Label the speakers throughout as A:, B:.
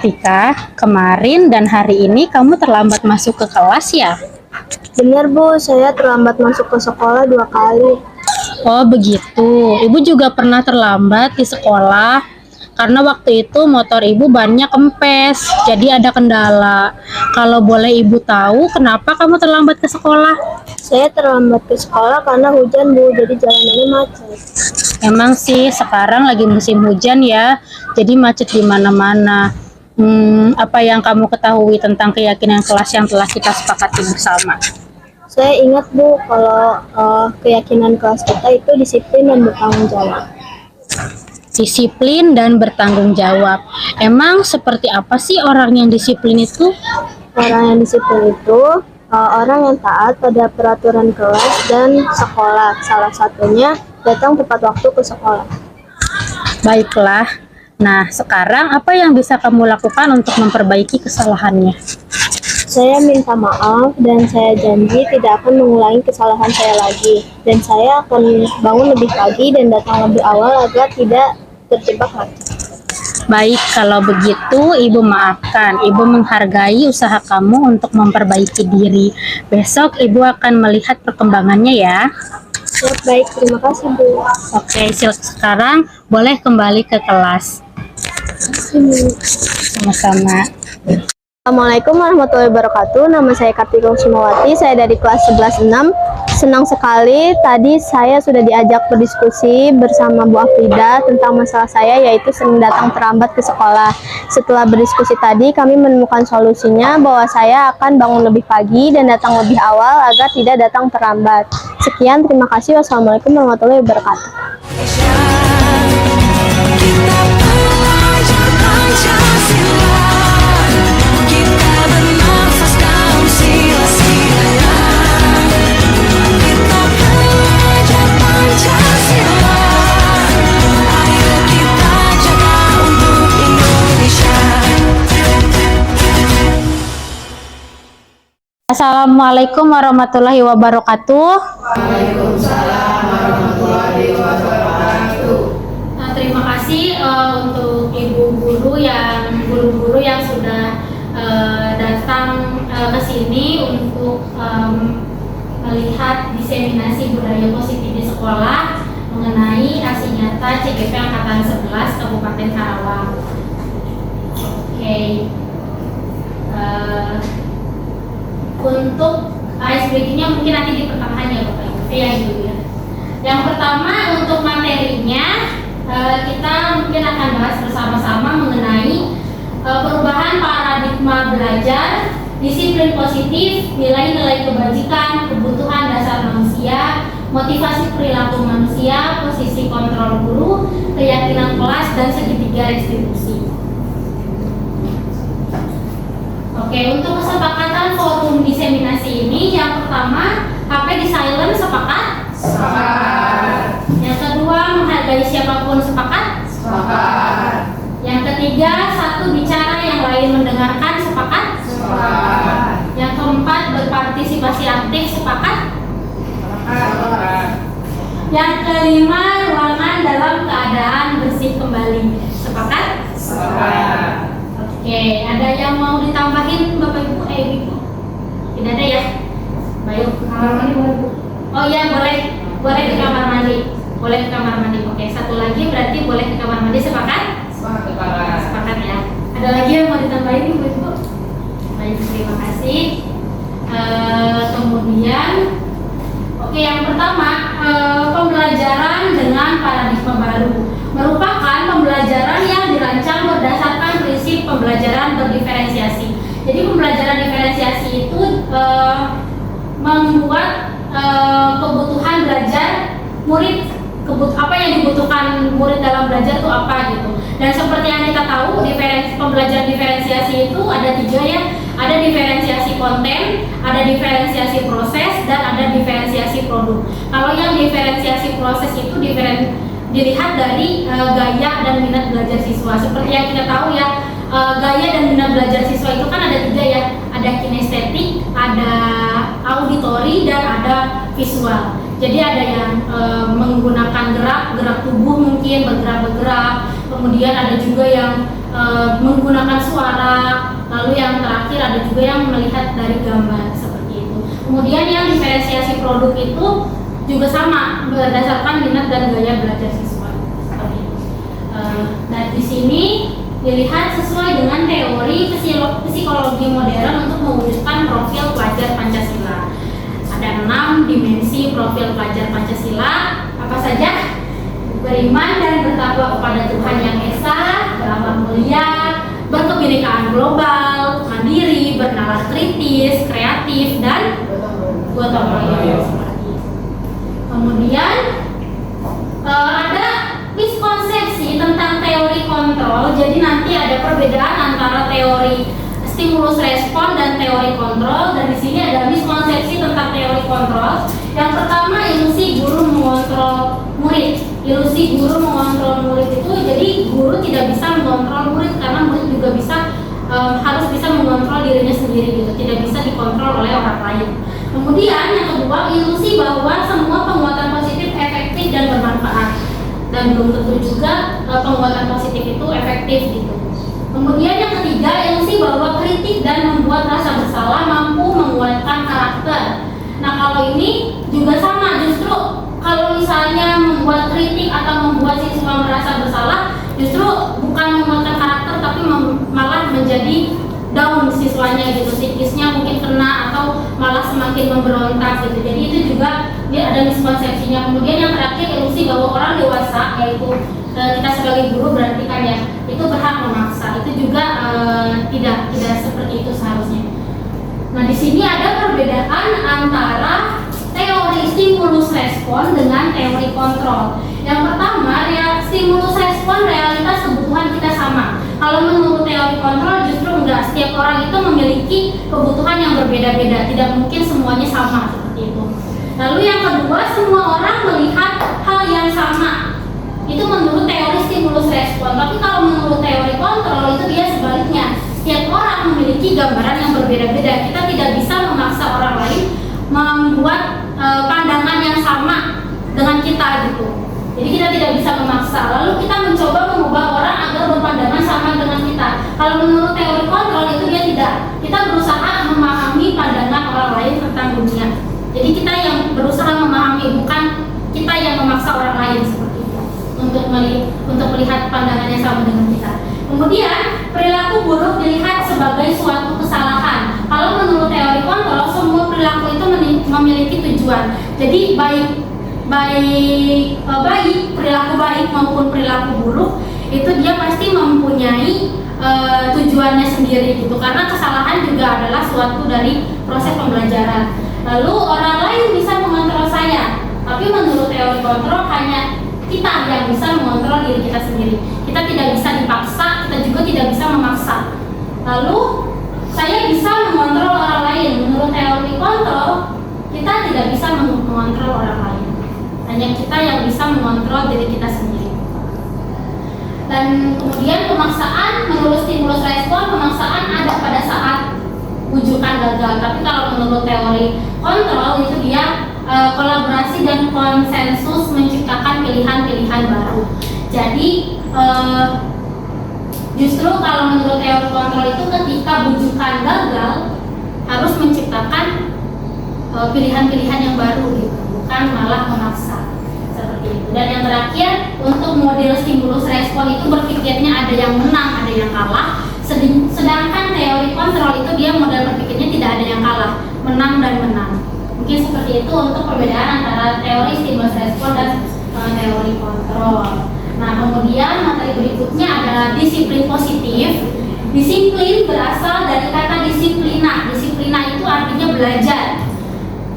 A: Atika, kemarin dan hari ini kamu terlambat masuk ke kelas ya?
B: Benar Bu, saya terlambat masuk ke sekolah 2 kali.
A: Oh begitu, ibu juga pernah terlambat di sekolah karena waktu itu motor ibu bannya kempes, jadi ada kendala. Kalau boleh ibu tahu kenapa kamu terlambat ke sekolah?
B: Saya terlambat ke sekolah karena hujan Bu, jadi jalanannya macet.
A: Emang sih sekarang lagi musim hujan ya, jadi macet di mana-mana. Apa yang kamu ketahui tentang keyakinan kelas yang telah kita sepakati bersama?
B: Saya ingat Bu, kalau keyakinan kelas kita itu disiplin dan bertanggung jawab.
A: Disiplin dan bertanggung jawab. Emang seperti apa sih orang yang disiplin itu?
B: Orang yang disiplin itu orang yang taat pada peraturan kelas dan sekolah. Salah satunya datang tepat waktu ke sekolah.
A: Baiklah. Nah, sekarang apa yang bisa kamu lakukan untuk memperbaiki kesalahannya?
B: Saya minta maaf dan saya janji tidak akan mengulangi kesalahan saya lagi. Dan saya akan bangun lebih pagi dan datang lebih awal agar tidak terjebak macet.
A: Baik, kalau begitu Ibu maafkan. Ibu menghargai usaha kamu untuk memperbaiki diri. Besok Ibu akan melihat perkembangannya ya.
B: Siap, baik, terima kasih Bu.
A: Oke, sekarang boleh kembali ke kelas. Sama-sama.
B: Assalamualaikum warahmatullahi wabarakatuh. Nama saya Kartika Sumawati. Saya dari kelas 11-6. Senang sekali tadi saya sudah diajak berdiskusi bersama Bu Afrida tentang masalah saya, yaitu sering datang terlambat ke sekolah. Setelah berdiskusi tadi, kami menemukan solusinya bahwa saya akan bangun lebih pagi dan datang lebih awal agar tidak datang terlambat. Sekian, terima kasih. Wassalamualaikum warahmatullahi wabarakatuh.
A: Assalamualaikum warahmatullahi wabarakatuh.
C: Waalaikumsalam warahmatullahi wabarakatuh.
A: Nah, terima kasih untuk ibu guru-guru yang sudah datang ke sini untuk melihat diseminasi budaya positif di sekolah mengenai aksi nyata CGP Angkatan 11 Kabupaten Karawang. Oke. Untuk icebreaking-nya mungkin nanti di pertengahan ya Bapak Ibu. Ya Ibu ya. Yang pertama untuk materinya kita mungkin akan bahas bersama-sama mengenai perubahan paradigma belajar, disiplin positif, nilai-nilai kebajikan, kebutuhan dasar manusia, motivasi perilaku manusia, posisi kontrol guru, keyakinan kelas, dan segitiga restitusi. Oke, untuk kesepakatan forum diseminasi ini, yang pertama, HP di silent, sepakat?
C: Sepakat.
A: Yang kedua, menghargai siapapun, sepakat?
C: Sepakat.
A: Yang ketiga, satu bicara, yang lain mendengarkan, sepakat?
C: Sepakat.
A: Yang keempat, berpartisipasi aktif, sepakat?
C: Sepakat.
A: Yang kelima, ruangan dalam keadaan bersih kembali, sepakat?
C: Sepakat.
A: Oke, ada yang mau ditambahin Bapak Ibu? Ibu? Tidak ada ya? Baik.
C: Kamar mandi boleh Bu?
A: Oh iya, boleh ke kamar mandi. Boleh ke kamar mandi. Oke, satu lagi berarti boleh ke kamar mandi, sepakat?
C: Sepakat.
A: Sepakat ya. Ada lagi yang mau ditambahin Bapak Ibu? Baik, terima kasih. Kemudian, oke, yang pertama, pembelajaran dengan paradigma baru merupakan pembelajaran yang dirancang berdasarkan prinsip pembelajaran berdiferensiasi. Jadi pembelajaran diferensiasi itu membuat kebutuhan belajar murid, apa yang dibutuhkan murid dalam belajar itu apa gitu. Dan seperti yang kita tahu, pembelajaran diferensiasi itu ada 3 ya. Ada diferensiasi konten, ada diferensiasi proses, dan ada diferensiasi produk. Kalau yang diferensiasi proses itu dilihat dari gaya dan minat belajar siswa. Seperti yang kita tahu ya, gaya dan minat belajar siswa itu kan ada 3 ya. Ada kinestetik, ada auditori, dan ada visual. Jadi ada yang menggunakan gerak tubuh, mungkin bergerak-bergerak. Kemudian ada juga yang menggunakan suara, lalu yang terakhir ada juga yang melihat dari gambar seperti itu. Kemudian yang diferensiasi produk itu juga sama berdasarkan minat dan gaya belajar siswa seperti itu. Dan di sini dilihat sesuai dengan teori psikologi modern untuk mewujudkan profil pelajar Pancasila. Ada 6 dimensi profil pelajar Pancasila, apa saja? Beriman dan bertakwa kepada Tuhan Yang Esa, berakhlak mulia, berkebinekaan global, mandiri, bernalar kritis, kreatif, dan gotong royong. Kemudian ada miskonsepsi tentang teori kontrol. Jadi nanti ada perbedaan antara teori stimulus respon dan teori kontrol. Dan di sini ada miskonsepsi tentang teori kontrol. Yang pertama, ilusi guru mengontrol murid. Ilusi guru mengontrol murid itu jadi guru tidak bisa mengontrol murid karena murid juga harus bisa mengontrol dirinya sendiri gitu, tidak bisa dikontrol oleh orang lain. Kemudian yang kedua, ilusi bahwa semua penguatan positif efektif dan bermanfaat, dan belum tentu juga penguatan positif itu efektif gitu. Kemudian yang ketiga, ilusi bahwa kritik dan membuat rasa bersalah mampu menguatkan karakter. Nah kalau ini juga sama, justru kalau misalnya membuat kritik atau membuat siswa merasa bersalah, justru bukan menguatkan karakter tapi malah menjadi down siswanya gitu, psikisnya mungkin kena atau malah semakin memberontak gitu. Jadi itu juga dia ada miskonsepsinya. Kemudian yang terakhir, ilusi bahwa orang dewasa, yaitu kita sebagai guru berarti kan ya, itu berhak memaksa. Itu juga tidak seperti itu seharusnya. Nah di sini ada perbedaan antara teori stimulus respon dengan teori kontrol. Yang pertama, stimulus respon realitas kebutuhan kita sama. Kalau menurut teori kontrol justru enggak, setiap orang itu memiliki kebutuhan yang berbeda-beda, tidak mungkin semuanya sama seperti itu. Lalu yang kedua, semua orang melihat hal yang sama. Itu menurut teori stimulus respon. Tapi kalau menurut teori kontrol itu dia sebaliknya. Setiap orang memiliki gambaran yang berbeda-beda. Kita tidak bisa memaksa orang lain membuat pandangan yang sama dengan kita gitu. Jadi kita tidak bisa memaksa. Lalu kita mencoba mengubah orang agar berpandangan sama dengan kita. Kalau menurut teori kontrol itu dia tidak. Kita berusaha memahami pandangan orang lain tentang dunia. Jadi kita yang berusaha memahami, bukan kita yang memaksa orang lain seperti itu untuk melihat pandangan yang sama dengan kita. Kemudian perilaku buruk dilihat sebagai suatu kesalahan. Kalau menurut teori kontrol, semua perilaku itu memiliki tujuan. Jadi baik perilaku baik maupun perilaku buruk itu dia pasti mempunyai tujuannya sendiri gitu. Karena kesalahan juga adalah suatu dari proses pembelajaran. Lalu orang lain bisa mengontrol saya, tapi menurut teori kontrol hanya kita yang bisa mengontrol diri kita sendiri. Kita tidak bisa dipaksa, kita juga tidak bisa memaksa. Lalu saya bisa mengontrol orang lain. Menurut teori kontrol, kita tidak bisa mengontrol orang lain. Hanya kita yang bisa mengontrol diri kita sendiri. Dan kemudian pemaksaan, menurut stimulus respon, pemaksaan ada pada saat wujudan gagal. Tapi kalau menurut teori kontrol itu dia kolaborasi dan konsensus menciptakan pilihan-pilihan baru. Jadi justru kalau menurut teori kontrol itu ketika wujudan gagal harus menciptakan pilihan-pilihan yang baru gitu, bukan malah memaksa seperti itu. Dan yang terakhir, untuk model stimulus respon itu berpikirnya ada yang menang, ada yang kalah. Sedangkan teori kontrol itu dia model berpikirnya tidak ada yang kalah, menang dan menang. Mungkin seperti itu untuk perbedaan antara teori stimulus respon dan teori kontrol. Nah kemudian materi berikutnya adalah disiplin positif. Disiplin berasal dari kata disiplina. Disiplina itu artinya belajar.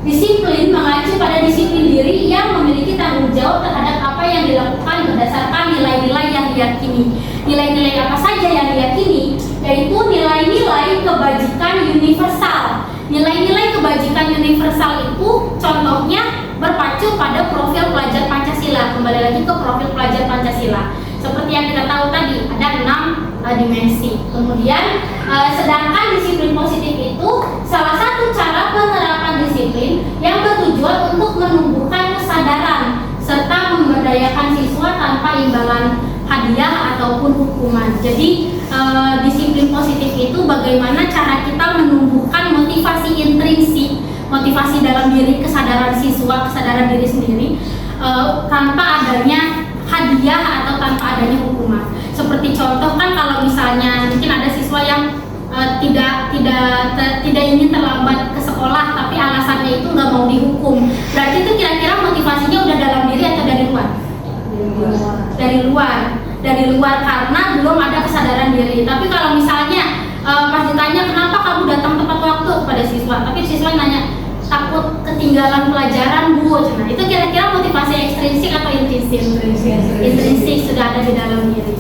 A: Disiplin mengacu pada disiplin diri yang memiliki tanggung jawab terhadap apa yang dilakukan berdasarkan nilai-nilai yang diyakini. Nilai-nilai apa saja yang diyakini? Yaitu nilai-nilai kebajikan universal. Nilai-nilai kebajikan universal itu contohnya berpacu pada profil pelajar Pancasila. Kembali lagi ke profil pelajar Pancasila. Seperti yang kita tahu tadi, ada 6 dimensi. Kemudian sedangkan disiplin positif itu salah satu cara penerapan disiplin yang bertujuan untuk menumbuhkan kesadaran serta memberdayakan siswa tanpa imbalan hadiah atau ataupun hukuman. Jadi disiplin positif itu bagaimana cara kita menumbuhkan motivasi intrinsik, motivasi dalam diri, kesadaran siswa, kesadaran diri sendiri tanpa adanya hadiah atau tanpa adanya hukuman. Seperti contoh kan kalau misalnya mungkin ada siswa yang tidak ingin terlambat ke sekolah tapi alasannya itu nggak mau dihukum. Berarti itu kira-kira motivasinya udah dalam diri atau dari luar? Dari luar karena belum ada kesadaran diri. Tapi kalau misalnya pas ditanya kenapa kamu datang tepat waktu kepada siswa, tapi siswa nanya takut ketinggalan pelajaran Bu. Nah, itu kira-kira motivasi ekstrinsik atau intrinsik? Intrinsik sudah ada di dalam diri.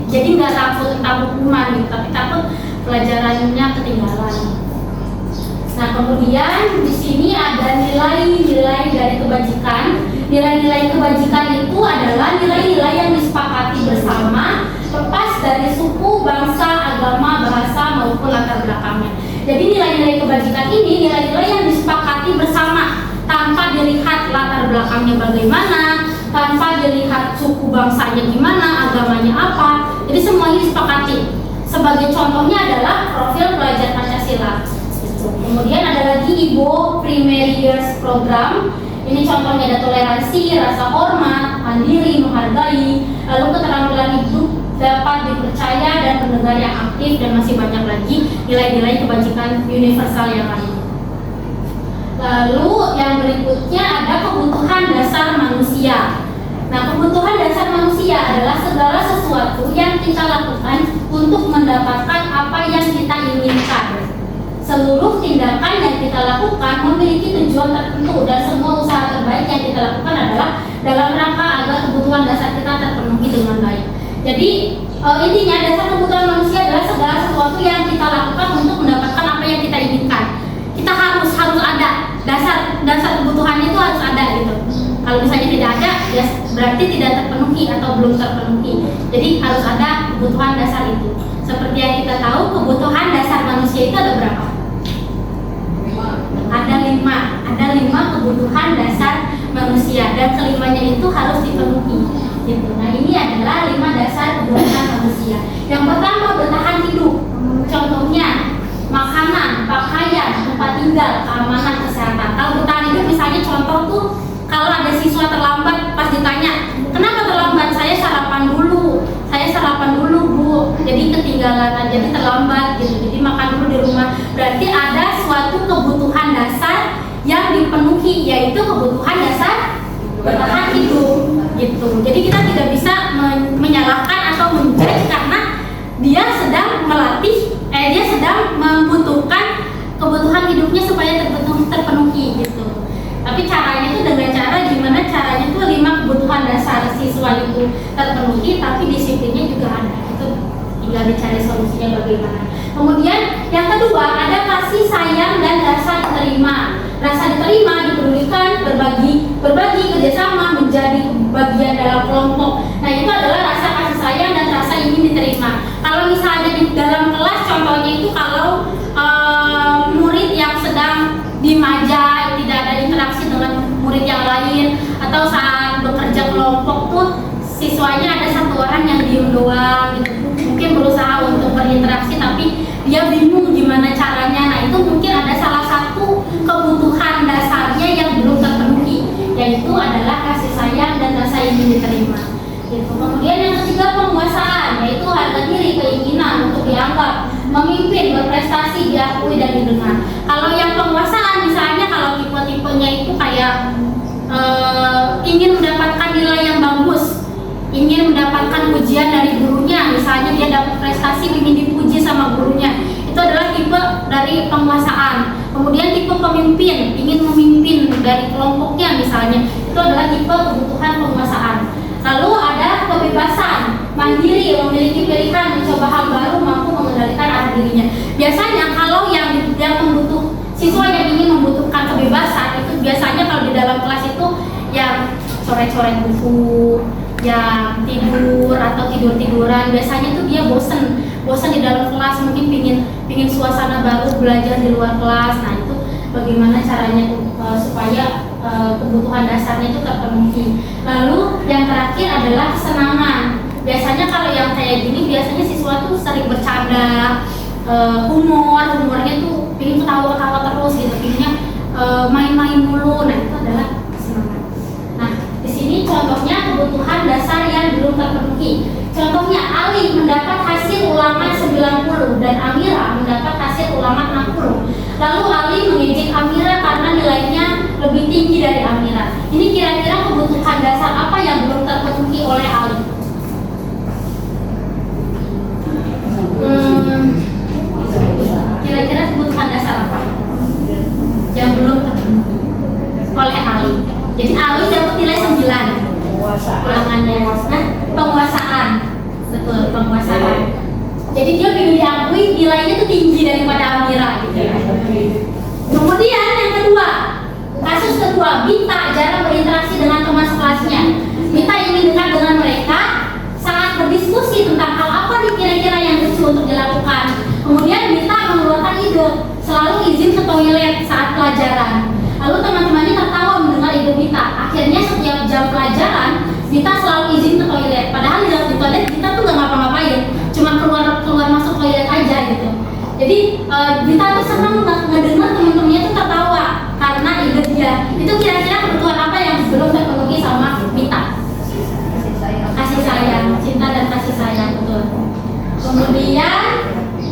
A: Jadi nggak takut tentang hukuman gitu, tapi takut pelajarannya ketinggalan. Nah, kemudian di sini ada nilai-nilai dari kebajikan. Nilai-nilai kebajikan itu adalah nilai-nilai yang disepakati bersama, lepas dari suku, bangsa, agama, bahasa maupun latar belakangnya. Jadi nilai-nilai kebajikan ini nilai-nilai yang disepakati bersama, tanpa dilihat latar belakangnya bagaimana, tanpa dilihat suku bangsanya gimana, agamanya apa. Jadi semuanya disepakati. Sebagai contohnya adalah profil pelajar Pancasila. Kemudian ada lagi IBO Primary Years Program. Ini contohnya ada toleransi, rasa hormat, mandiri, menghargai, lalu keterampilan hidup, dapat dipercaya, dan pendengar yang aktif, dan masih banyak lagi nilai-nilai kebajikan universal yang lain. Lalu yang berikutnya ada kebutuhan dasar manusia. Nah, kebutuhan dasar manusia adalah segala sesuatu yang kita lakukan untuk mendapatkan apa yang kita inginkan. Seluruh tindakan yang kita lakukan memiliki tujuan tertentu dan semua usaha terbaik yang kita lakukan adalah dalam rangka agar kebutuhan dasar kita terpenuhi dengan baik. Jadi intinya dasar kebutuhan manusia adalah segala sesuatu yang kita lakukan untuk mendapatkan apa yang kita inginkan. Kita harus ada dasar kebutuhannya itu harus ada gitu. Kalau misalnya tidak ada, ya berarti tidak terpenuhi atau belum terpenuhi. Jadi harus ada kebutuhan dasar itu. Seperti yang kita tahu, kebutuhan dasar manusia itu ada berapa? Ada lima kebutuhan dasar manusia, dan kelimanya itu harus dipenuhi. Gitu. Nah, ini adalah 5 dasar kebutuhan manusia. Yang pertama, bertahan hidup. Contohnya makanan, pakaian, tempat tinggal, keamanan, kesehatan. Kalau bertahan hidup misalnya contoh tuh kalau ada siswa terlambat pas ditanya, "Kenapa terlambat?" "Saya sarapan dulu Bu." Jadi ketinggalan, jadi terlambat gitu. Jadi makan dulu di rumah. Berarti ada suatu kebutuhan dasar yang dipenuhi, yaitu kebutuhan dasar bertahan hidup gitu. Jadi kita tidak bisa menyalahkan atau menjudge karena dia sedang membutuhkan kebutuhan hidupnya supaya terpenuhi gitu. Tapi caranya itu dengan cara gimana caranya itu 5 kebutuhan dasar siswa itu terpenuhi, tapi disiplinnya juga ada. Itu tinggal dicari solusinya bagaimana. Kemudian yang kedua ada kasih sayang dan rasa diterima. Rasa diterima, dipedulikan, berbagi, kerjasama, menjadi bagian dalam kelompok. Nah, itu adalah rasa kasih sayang dan rasa ingin diterima. Kalau misalnya di dalam kelas, contohnya itu kalau murid yang sedang dimajai, tidak ada interaksi dengan murid yang lain, atau saat bekerja kelompok tuh siswanya ada satu orang yang diem doang gitu. Mungkin berusaha untuk berinteraksi tapi dia bingung gimana caranya. Nah, itu mungkin ada salah satu kebutuhan dasarnya yang belum terpenuhi, yaitu adalah kasih sayang dan rasa ingin diterima gitu. Kemudian yang ketiga, penguasaan, yaitu harga diri, keinginan untuk dianggap, memimpin, berprestasi, diakui dan didengar. Kalau yang penguasaan misalnya kalau tipe-tipenya itu kayak ingin mendapatkan nilai yang bagus, ingin mendapatkan pujian dari gurunya, misalnya dia dapat prestasi ingin dipuji sama gurunya, itu adalah tipe dari penguasaan. Kemudian tipe pemimpin, ingin memimpin dari kelompoknya misalnya, itu adalah tipe kebutuhan penguasaan. Lalu ada kebebasan, mandiri, memiliki pilihan, mencoba hal baru, mampu mengendalikan arah dirinya. Biasanya kalau yang siswa yang ingin membutuhkan kebebasan itu biasanya kalau di dalam kelas itu yang coret-coret buku, yang tidur atau tiduran. Biasanya tuh dia bosen di dalam kelas, mungkin pingin suasana baru, belajar di luar kelas. Nah, itu bagaimana caranya supaya kebutuhan dasarnya itu terpenuhi. Lalu yang terakhir adalah kesenangan. biasanya kalau yang kayak gini biasanya siswa tuh sering bercanda, humornya tuh pingin ketawa-ketawa terus gitu, pinginnya main-main mulu. Nah itu adalah semangat. Nah di sini contohnya kebutuhan dasar yang belum terpenuhi. Contohnya Ali mendapat hasil ulangan 90 dan Amira mendapat hasil ulangan 60. Lalu Ali mengejek Amira karena nilainya lebih tinggi dari Amira. Ini kira-kira kebutuhan dasar apa yang belum terpenuhi oleh Ali? Kira-kira kebutuhan dasar apa yang belum terpenuhi oleh Ali? Jadi Ali dapat nilai 9 ulangannya. Nah, penguasaan. Betul, penguasaan. Jadi dia ingin diakui nilainya itu tinggi daripada Amira gitu ya. Kemudian yang kedua, kasus kedua, Bita jarang berinteraksi dengan teman sekelasnya. Bita ingin dekat dengan mereka saat berdiskusi tentang hal apa nih kira-kira yang lucu untuk dilakukan. Kemudian Bita mengeluarkan ide, selalu izin ke toilet saat pelajaran. Lalu teman-temannya tertawa mendengar ide Bita. Akhirnya setiap jam pelajaran, Bita selalu izin ke toilet. Padahal di toilet Bita tuh gak ngapa-ngapain, cuma keluar masuk toilet aja gitu. Jadi Bita tuh senang ngedengar teman-temannya tuh tertawa karena ide dia. Itu kira-kira kebutuhan apa yang belum terpenuhi sama Bita? Kasih sayang, cinta dan kasih sayang, betul. Kemudian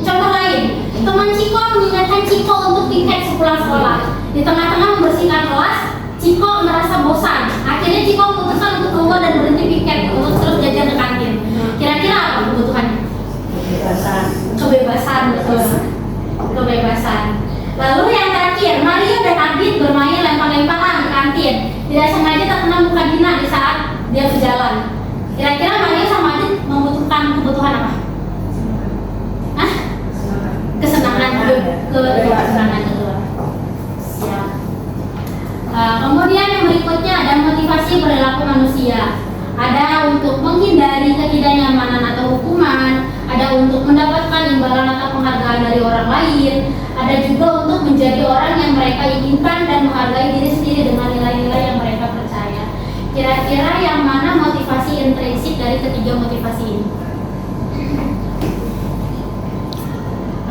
A: contoh lain, teman Ciko mengingatkan Ciko untuk piket sepulang sekolah. Di tengah-tengah membersihkan kelas, Ciko merasa bosan. Akhirnya Ciko memutuskan untuk keluar dan berhenti piket untuk terus jajan ke kantin. Kira-kira apa kebutuhannya? Kebebasan, betul. Kebebasan. Lalu yang terakhir, Mario dan Adit bermain lempar-lemparan di kantin. Tidak sengaja terkena muka Dina di saat dia berjalan. Kira-kira Mario sama Adit membutuhkan kebutuhan apa? Hah? Kesenangan, kesenangan itu. Siap. Kemudian yang berikutnya ada motivasi perilaku manusia. Ada untuk menghindari ketidaknyamanan atau hukuman, ada untuk mendapatkan imbalan atau penghargaan dari orang lain, ada juga untuk menjadi orang yang mereka inginkan dan menghargai diri sendiri dengan nilai-nilai yang mereka percaya. Kira-kira yang mana motivasi intrinsik dari ketiga motivasi ini?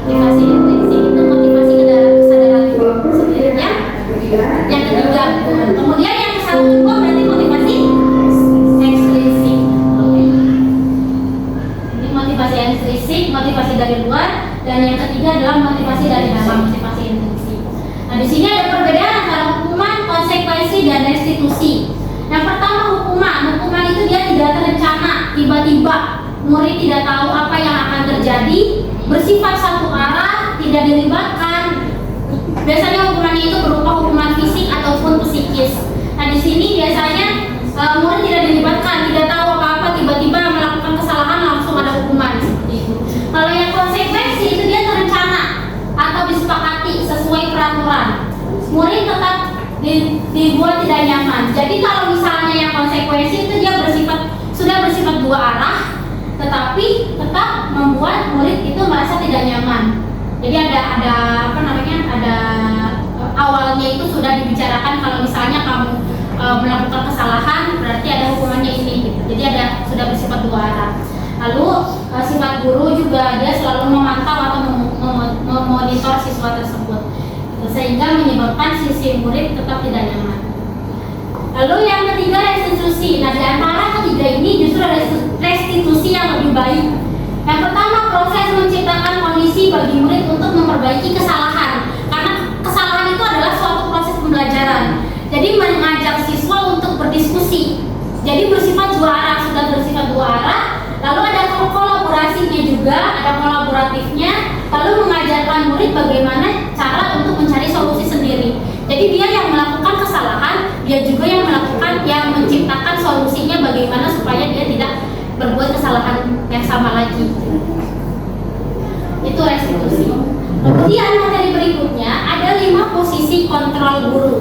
A: Motivasi intrinsik itu motivasi kesadaran sendirinya. Yang ketiga, kemudian yang satu juga berarti motivasi ekstrinsik. Oke. Ini motivasi ekstrinsik, motivasi dari luar, dan yang ketiga adalah motivasi dari dalam, motivasi intrinsik. Nah, di sini ada perbedaan antara hukuman, konsekuensi, dan restitusi. Yang pertama hukuman itu dia tidak terencana, tiba-tiba murid tidak tahu apa yang akan terjadi, bersifat satu arah, tidak dilibatkan. Biasanya hukumannya itu berupa hukuman fisik ataupun psikis. Nah di sini biasanya murid tidak dilibatkan, tidak tahu apa-apa, tiba-tiba melakukan kesalahan langsung ada hukuman seperti itu. Kalau yang konsekuensi itu dia terencana atau disepakati sesuai peraturan. Murid tetap dibuat tidak nyaman. Jadi kalau misalnya yang konsekuensi itu dia sudah bersifat dua arah, tetapi tetap membuat murid itu merasa tidak nyaman. Jadi ada awalnya itu sudah dibicarakan kalau misalnya kamu melakukan kesalahan berarti ada hukumannya ini gitu. Jadi sudah bersifat dua arah. Lalu sifat guru juga dia selalu memantau atau memonitor siswa tersebut, sehingga menyebabkan sisi murid tetap tidak nyaman. Lalu yang ketiga restitusi. Nah di antara ketiga ini justru restitusi yang lebih baik. Yang pertama proses menciptakan kondisi bagi murid untuk memperbaiki kesalahan, karena kesalahan itu adalah suatu proses pembelajaran. Jadi mengajak siswa untuk berdiskusi. Jadi bersifat dua arah, sudah bersifat dua arah. Lalu ada kolaborasinya juga, ada kolaboratifnya. Lalu mengajarkan murid bagaimana cara untuk mencari solusi sendiri. Jadi dia yang melakukan kesalahan, dia juga yang menciptakan solusinya bagaimana supaya dia tidak berbuat kesalahan yang sama lagi. Itu restitusi. Kemudian materi berikutnya ada 5 posisi kontrol guru.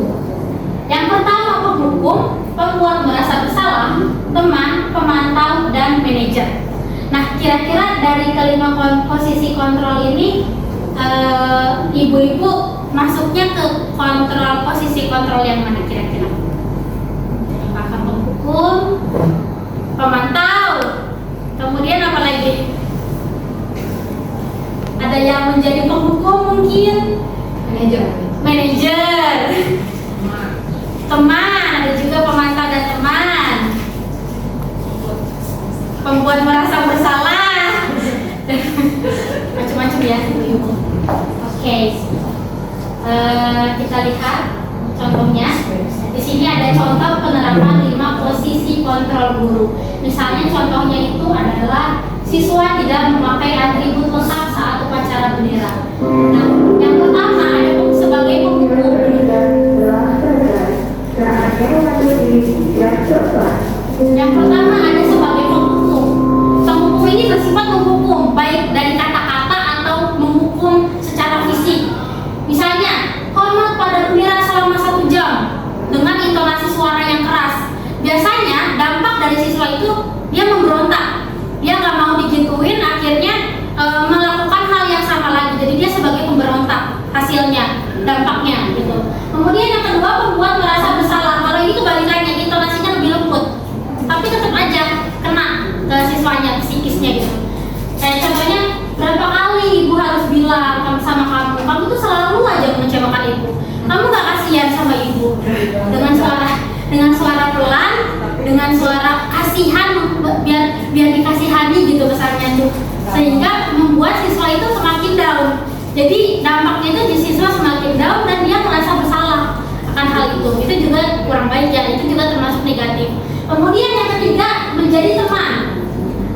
A: Yang pertama penghukum, pembuat merasa bersalah, teman, pemantau, dan manajer. Nah kira-kira dari kelima posisi kontrol ini ibu-ibu masuknya ke posisi kontrol yang mana kira-kira? Apakah penghukum, pemantau, Oke. Kita lihat contohnya. Di sini ada contoh penerapan 5 posisi kontrol guru. Misalnya contohnya itu adalah siswa tidak memakai atribut lengkap saat upacara bendera. Nah, yang pertama ada sebagai pemukul. Yang pertama ada sebagai penghukum. Penghukum ini bersifat menghukum, baik dari kata-kata atau menghukum secara fisik. Misalnya, hormat pada bendera selama 1 jam dengan intonasi suara yang keras. Biasanya dampak dari siswa itu dia memberontak, dia nggak mau digituin, akhirnya melakukan hal yang sama lagi. Jadi dia sebagai pemberontak hasilnya, dampaknya gitu. Kemudian yang kedua, membuat merasa bersalah. Kalau ini kebalikannya, intonasinya lebih lembut, tapi tetap aja kena ke siswanya, psikisnya gitu. Kayak contohnya, berapa kali ibu harus bilang sama kamu tuh selalu aja mengecewakan ibu. Kamu gak kasihan sama ibu? Dengan suara pelan, dengan suara kasihan, biar dikasihani gitu pesannya tuh, sehingga membuat siswa itu semakin down. Jadi dampaknya itu di siswa semakin down dan dia merasa bersalah akan hal itu. Itu juga kurang baik ya, itu juga termasuk negatif. Kemudian yang ketiga, menjadi teman.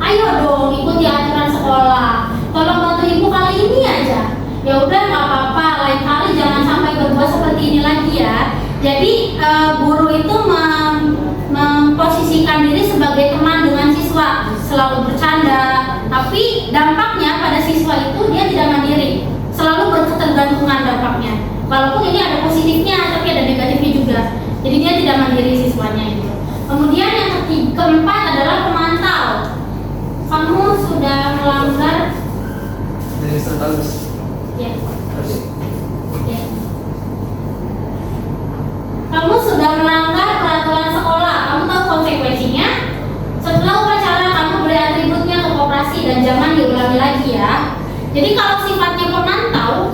A: Ayo dong ikuti aturan sekolah. Tolong bantu ibu kali ini aja. Ya udah nggak apa-apa, lain kali jangan sampai berbuat seperti ini lagi ya. Jadi guru itu memposisikan diri sebagai teman dengan siswa, selalu bercanda. Tapi dampaknya pada siswa itu dia tidak mandiri, selalu berketergantungan dampaknya. Walaupun ini ada positifnya, tapi ada negatifnya juga. Jadi dia tidak mandiri siswanya itu. Kemudian yang keempat adalah pemantau. Kamu sudah melanggar. Ya. Ya. Kamu sudah melanggar peraturan sekolah. Kamu tahu konsekuensinya. Setelah upacara kamu beri atributnya ke koperasi dan jangan diulangi lagi ya. Jadi kalau sifatnya pemantau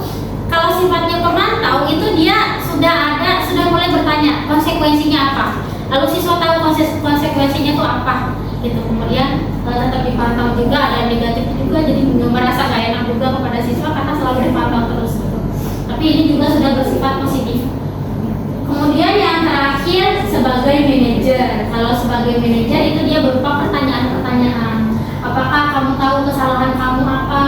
A: itu dia sudah mulai bertanya konsekuensinya apa. Lalu siswa tahu konsekuensinya itu apa. Gitu. Kemudian tetap dipantau juga, ada negatifnya juga, jadi merasa gak enak juga kepada siswa karena selalu dipantau terus gitu. Tapi ini juga sudah bersifat positif. Kemudian yang terakhir sebagai manajer. Kalau sebagai manajer itu dia berupa pertanyaan-pertanyaan. Apakah kamu tahu kesalahan kamu apa?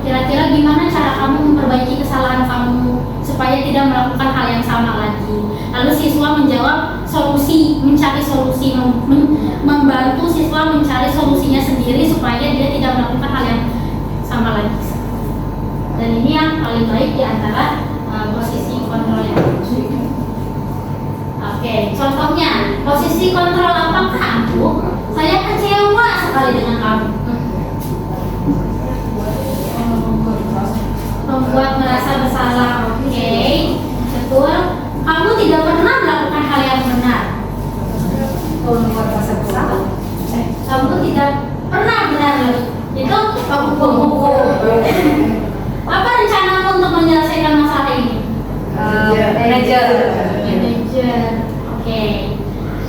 A: Kira-kira gimana cara kamu memperbaiki kesalahan kamu supaya tidak melakukan hal yang sama lagi? Lalu siswa menjawab mencari solusi, membantu siswa mencari solusinya sendiri supaya dia tidak melakukan hal yang sama lagi. Dan ini yang paling baik di antara posisi kontrol yang Oke, contohnya posisi kontrol apakah aku? Saya kecewa sekali dengan kamu. Membuat merasa bersalah. Oke, betul. Kamu tidak pernah melakukan hal yang benar. Membuat merasa bersalah. Kamu tidak pernah benar. Itu pemukul. Apa rencanamu untuk menyelesaikan masalah ini?
C: Manajer.
A: Oke.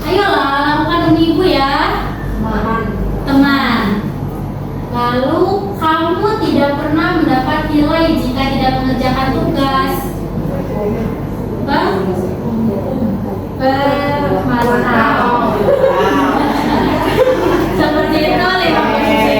A: Ayolah lakukan demi ibu ya. Teman. Lalu kamu tidak pernah mendapat nilai jika tidak mengerjakan tugas. Mantap. Seperti itu 5 posisi.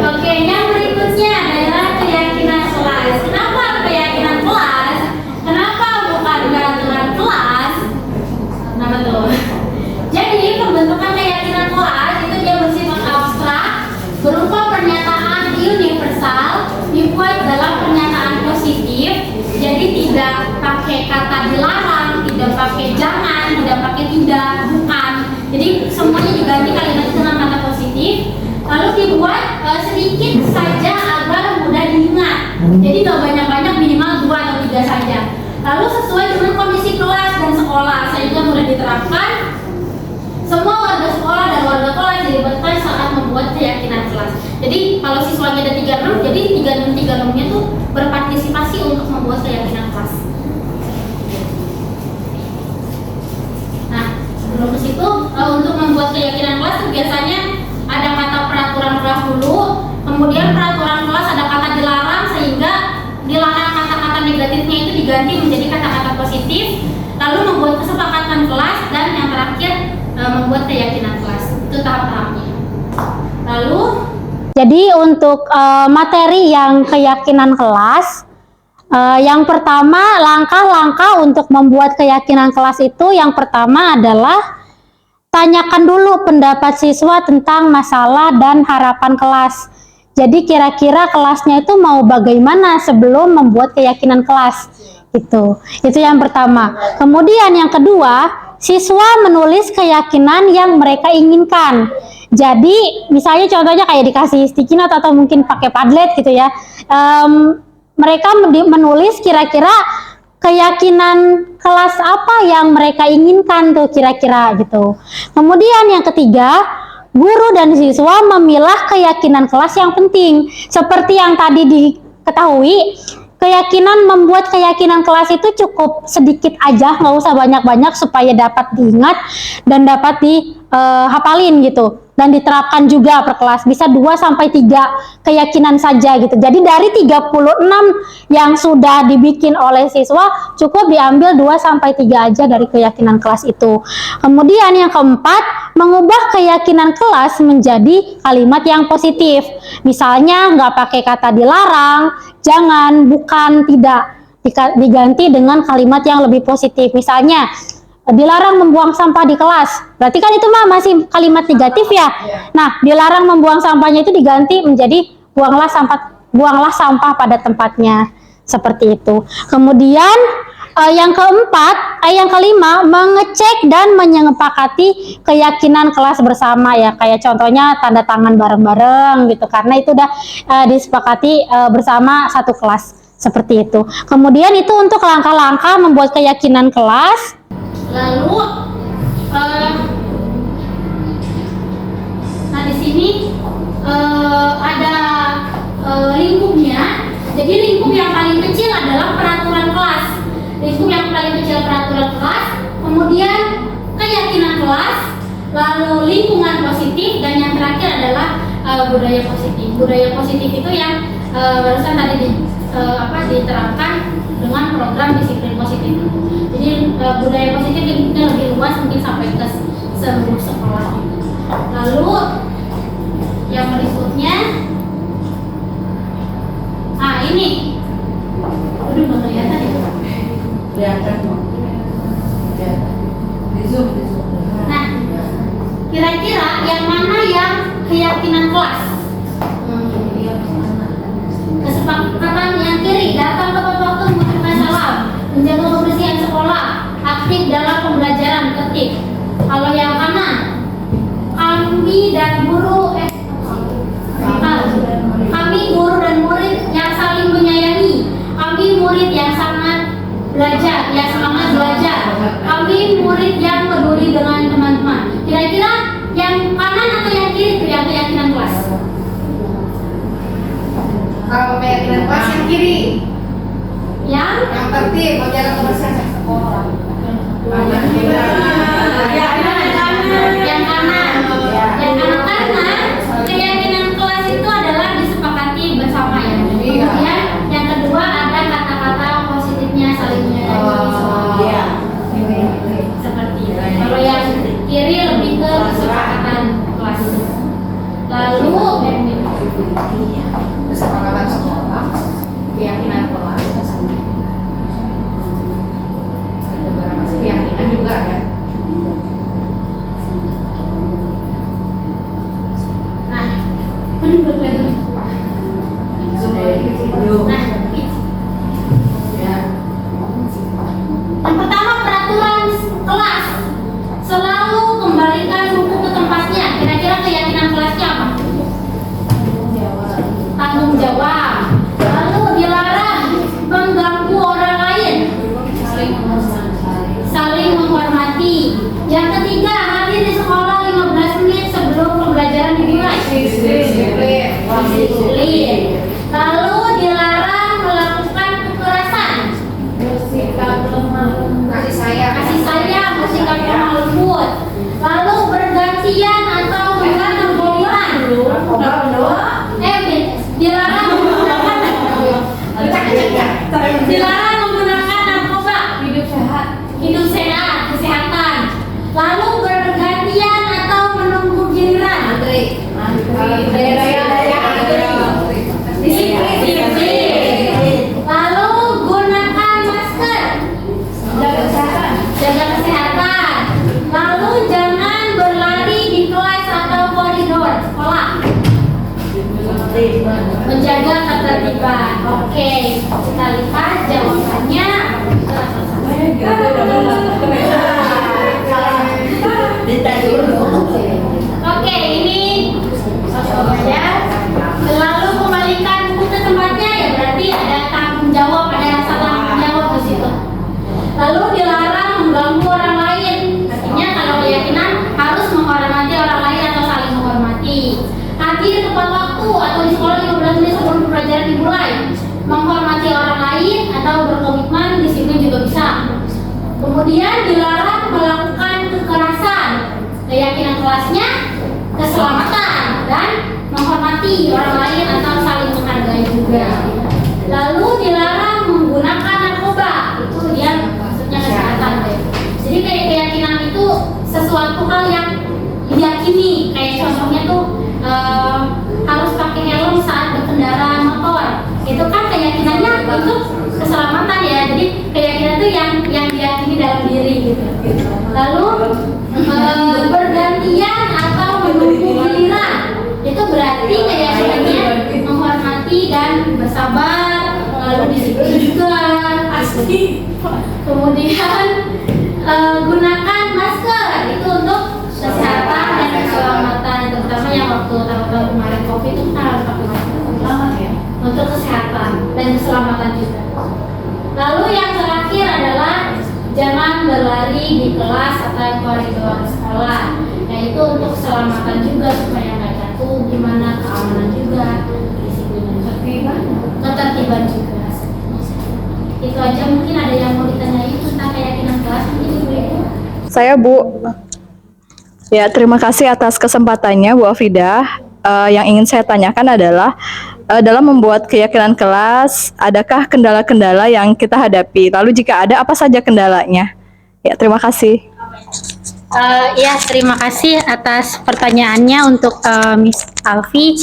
A: Oke, yang berikutnya adalah keyakinan kelas. Kenapa keyakinan kelas? Kenapa bukan peraturan kelas? Nah betul. Jadi pembentukan keyakinan kelas itu dia bersifat abstrak, berupa pernyataan universal, dibuat dalam pernyataan positif. Jadi tidak pakai kata dilarang, tidak pakai jangan, tidak pakai tidak, bukan. Jadi semuanya diganti kalimat itu dengan kata positif. Lalu dibuat sedikit saja agar mudah diingat. Jadi tidak banyak-banyak, minimal 2 atau 3 saja. Lalu sesuai dengan kondisi kelas dan sekolah sehingga mudah diterapkan. Semua warga sekolah dan warga kelas dilibatkan saat membuat keyakinan kelas. Jadi kalau siswanya ada 36, jadi 36-nya tuh berpartisipasi untuk membuat keyakinan kelas. Nah, sebelum ke situ untuk membuat keyakinan kelas tuh biasanya ada kata peraturan kelas dulu, Kemudian peraturan kelas ada kata dilarang, sehingga dilarang kata-kata negatifnya itu diganti menjadi kata-kata positif. Lalu membuat kesepakatan kelas, dan yang terakhir membuat keyakinan kelas. Itu tahap-tahapnya. Lalu
D: jadi untuk materi yang keyakinan kelas, yang pertama, langkah-langkah untuk membuat keyakinan kelas itu yang pertama adalah tanyakan dulu pendapat siswa tentang masalah dan harapan kelas. Jadi kira-kira kelasnya itu mau bagaimana sebelum membuat keyakinan kelas. Itu yang pertama. Kemudian yang kedua, siswa menulis keyakinan yang mereka inginkan. Jadi misalnya contohnya kayak dikasih sticky note atau mungkin pakai Padlet gitu ya. Mereka menulis kira-kira keyakinan kelas apa yang mereka inginkan tuh kira-kira gitu. Kemudian yang ketiga, guru dan siswa memilah keyakinan kelas yang penting. Seperti yang tadi diketahui, membuat keyakinan kelas itu cukup sedikit aja, nggak usah banyak-banyak supaya dapat diingat dan dapat dihafalin gitu. Dan diterapkan juga per kelas, bisa 2-3 keyakinan saja gitu. Jadi dari 36 yang sudah dibikin oleh siswa, cukup diambil 2-3 aja dari keyakinan kelas itu. Kemudian yang keempat, mengubah keyakinan kelas menjadi kalimat yang positif. Misalnya nggak pakai kata dilarang, jangan, bukan, tidak, diganti dengan kalimat yang lebih positif. Misalnya dilarang membuang sampah di kelas, berarti kan itu mah masih kalimat negatif ya. Nah, dilarang membuang sampahnya itu diganti menjadi buanglah sampah pada tempatnya, seperti itu. Kemudian yang kelima, mengecek dan menyepakati keyakinan kelas bersama ya, kayak contohnya tanda tangan bareng-bareng gitu, karena itu udah disepakati bersama satu kelas, seperti itu. Kemudian itu untuk langkah-langkah membuat keyakinan kelas.
A: Lalu, nah di sini ada lingkupnya. Jadi lingkup yang paling kecil adalah peraturan kelas. Kemudian keyakinan kelas, lalu lingkungan positif, dan yang terakhir adalah budaya positif. Budaya positif itu yang barusan tadi diterapkan dengan program disiplin positif. Jadi budaya positif ini lebih luas, mungkin sampai ke seluruh sekolah. Lalu yang berikutnya, ini, udah nggak kelihatan ya?
C: Kelihatan kok. Di zoom.
A: Nah, kira-kira yang mana yang keyakinan kelas? Kesepakatan yang kiri, datang tepat waktu mengucapkan salam, menjaga kebersihan sekolah, aktif dalam pembelajaran, tertib. Kalau yang kanan, kami guru dan murid yang saling menyayangi, kami murid yang sangat belajar, yang semangat belajar, kami murid yang peduli dengan teman-teman. Kira-kira yang kanan atau yang kiri itu yang keyakinan kelas?
C: Kalau keyakinan kelas yang kiri,
A: Yang
C: tertib, menjaga kebersihan sekolah.
A: Yang kanan karena keyakinan kelas itu adalah disepakati bersama ya. Kemudian yang kedua ada kata-kata positifnya, saling menyayangi. Seperti itu. Kalau yang kiri lebih ke kesepakatan kelas. Lalu
C: Kesepakatan sekolah, keyakinan kelas.
A: Lalu bergantian atau menunggu giliran?
C: Antri.
A: Disiplin. Lalu gunakan masker. Jaga kesehatan. Lalu jangan berlari di kelas atau koridor sekolah. Menjaga ketertiban. Oke, kita lihat jawabannya. Oke, ini ya. Lalu kembalikan buku ke tempatnya, ya berarti ada tanggung jawab, ada rasa tanggung jawab di situ. Lalu dilarang mengganggu orang lain. Artinya kalau keyakinan harus menghormati orang lain atau saling menghormati. Hadir tepat waktu atau di sekolah 15 menit sebelum pelajaran dimulai. Menghormati orang lain atau berkomitmen disiplin juga bisa. Kemudian dilarang melakukan kekerasan. Keyakinan kelasnya keselamatan dan menghormati orang lain atau saling menghargai juga. Lalu dilarang menggunakan narkoba. Itu dia maksudnya kesehatan. Jadi kayak keyakinan itu sesuatu hal yang diyakini. Kayak contohnya tuh harus pakai helm saat berkendara motor. Itu kan keyakinannya untuk keselamatan ya. Jadi keyakinan itu yang diyakini dalam diri gitu. Lalu bergantian atau menunggu giliran. Itu berarti keyakinannya menghormati dan bersabar, lalu disiplin juga. Kemudian gunakan masker itu untuk kesehatan dan keselamatan, terutama yang waktu tahun-tahun kemarin COVID itu kita harus pakai masker untuk kesehatan dan keselamatan juga. Lalu yang terakhir adalah jangan berlari di kelas atau koridor sekolah, yaitu untuk keselamatan juga supaya nggak jatuh, gimana keamanan juga, disiplin ketertiban juga. Itu aja, mungkin ada yang mau ditanyain tentang keyakinan kelas mungkin ibu-ibu.
E: Saya Bu. Ya, terima kasih atas kesempatannya Bu Afidah. Yang ingin saya tanyakan adalah dalam membuat keyakinan kelas, adakah kendala-kendala yang kita hadapi? Lalu jika ada, apa saja kendalanya? Ya, terima kasih.
D: Ya, terima kasih atas pertanyaannya untuk Miss Alfi.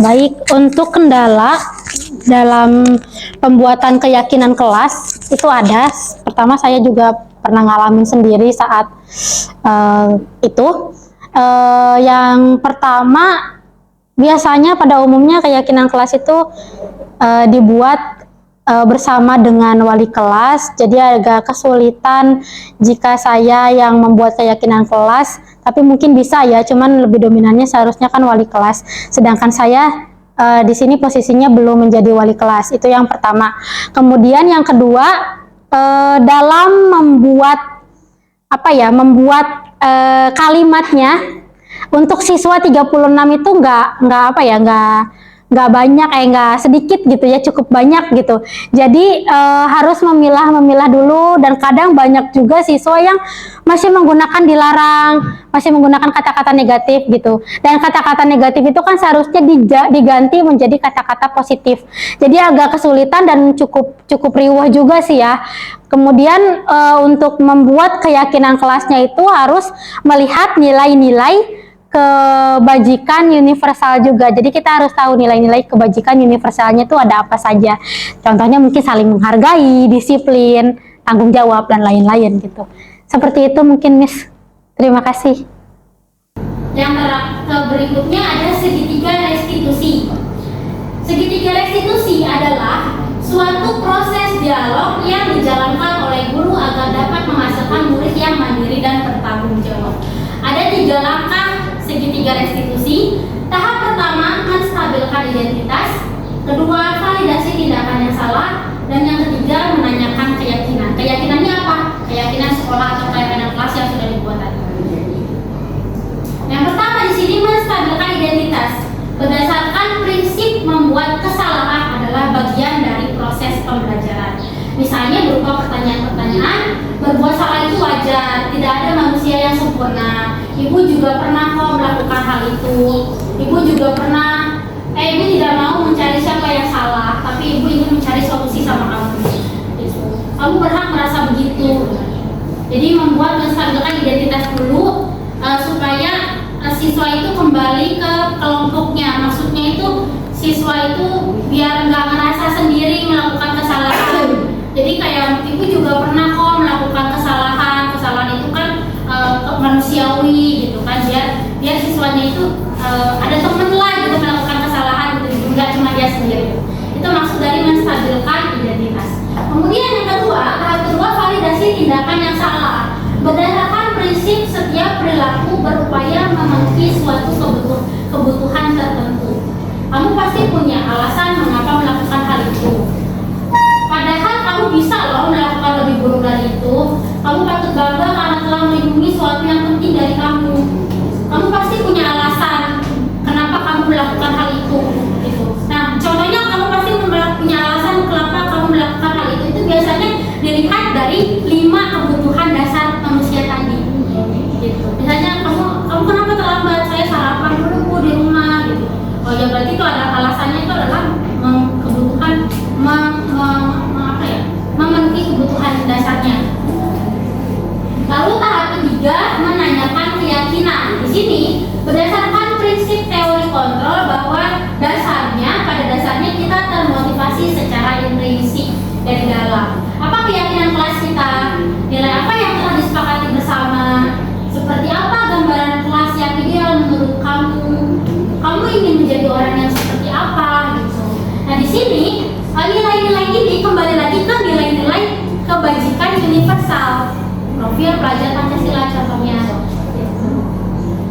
D: Baik, untuk kendala dalam pembuatan keyakinan kelas itu ada. Pertama, saya juga pernah ngalamin sendiri saat itu. Yang pertama, biasanya pada umumnya keyakinan kelas itu dibuat bersama dengan wali kelas, jadi agak kesulitan jika saya yang membuat keyakinan kelas, tapi mungkin bisa ya, cuman lebih dominannya seharusnya kan wali kelas, sedangkan saya di sini posisinya belum menjadi wali kelas. Itu yang pertama. Kemudian yang kedua, dalam membuat kalimatnya untuk siswa 36 itu nggak banyak, nggak sedikit gitu ya, cukup banyak gitu. Jadi harus memilah dulu, dan kadang banyak juga siswa yang masih menggunakan dilarang, masih menggunakan kata-kata negatif gitu. Dan kata-kata negatif itu kan seharusnya diganti menjadi kata-kata positif. Jadi agak kesulitan dan cukup riuh juga sih ya. Kemudian untuk membuat keyakinan kelasnya itu harus melihat nilai-nilai kebajikan universal juga. Jadi kita harus tahu nilai-nilai kebajikan universalnya itu ada apa saja. Contohnya mungkin saling menghargai, disiplin, tanggung jawab, dan lain-lain gitu. Seperti itu mungkin, Miss. Terima kasih.
A: Yang berikutnya ada segitiga restitusi. Segitiga restitusi adalah suatu proses dialog yang dijalankan oleh guru agar dapat menghasilkan murid yang mandiri dan bertanggung jawab. Ada 3 langkah segitiga restitusi. Tahap pertama, menstabilkan identitas. Kedua, validasi tindakan yang salah. Dan yang ketiga, menanyakan keyakinan. Keyakinannya apa? Keyakinan sekolah atau keyakinan kelas yang sudah dibuat tadi. Yang pertama di sini, menstabilkan identitas. Berdasarkan prinsip membuat kesalahan adalah bagian dari proses pembelajaran. Misalnya berupa pertanyaan-pertanyaan, berbuat salah itu wajar, tidak ada manusia yang sempurna. Ibu juga pernah kok melakukan hal itu. Ibu juga pernah, ibu tidak mau mencari siapa yang salah, tapi ibu ingin mencari solusi sama kamu. Kamu berhak merasa begitu. Jadi membuat menstabilkan identitas dulu supaya siswa itu kembali ke kelompoknya. Maksudnya itu siswa itu biar nggak merasa sendiri melakukan kesalahan. Jadi kayak ibu juga pernah kok melakukan kesalahan itu kan manusiawi gitu kan, biar siswanya itu ada temen lah gitu melakukan kesalahan gitu, nggak cuma dia sendiri. Itu maksud dari menstabilkan identitas. Kemudian yang kedua, tahap kedua, validasi tindakan yang salah. Berdasarkan prinsip setiap perilaku berupaya memenuhi suatu kebutuhan tertentu. Kamu pasti punya alasan mengapa melakukan hal itu. Padahal kamu bisa loh melakukan lebih buruk dari itu. Kamu patut bangga karena telah melindungi sesuatu yang penting dari kamu. Kamu pasti punya alasan kenapa kamu melakukan hal itu. Gitu. Nah, contohnya kamu pasti punya alasan kenapa kamu melakukan hal itu. Itu biasanya dilihat dari 5 kebutuhan dasar manusia tadi. Gitu. Misalnya kamu kenapa terlambat? Saya sarapan dulu Bu di rumah. Gitu. Oh ya berarti itu ada alasannya, itu adalah kebutuhan memenuhi kebutuhan dasarnya. Lalu tahap ketiga, menanyakan keyakinan. Di sini berdasarkan prinsip teori kontrol bahwa pada dasarnya kita termotivasi secara intrinsik dari dalam. Apa keyakinan kelas kita? Nilai apa yang telah disepakati bersama? Seperti apa gambaran kelas yang ideal menurut kamu? Kamu ingin menjadi orang yang seperti apa? Gitu. Nah di sini nilai-nilai ini kembali lagi ke nilai-nilai kebajikan universal. Profil pelajar Pancasila contohnya.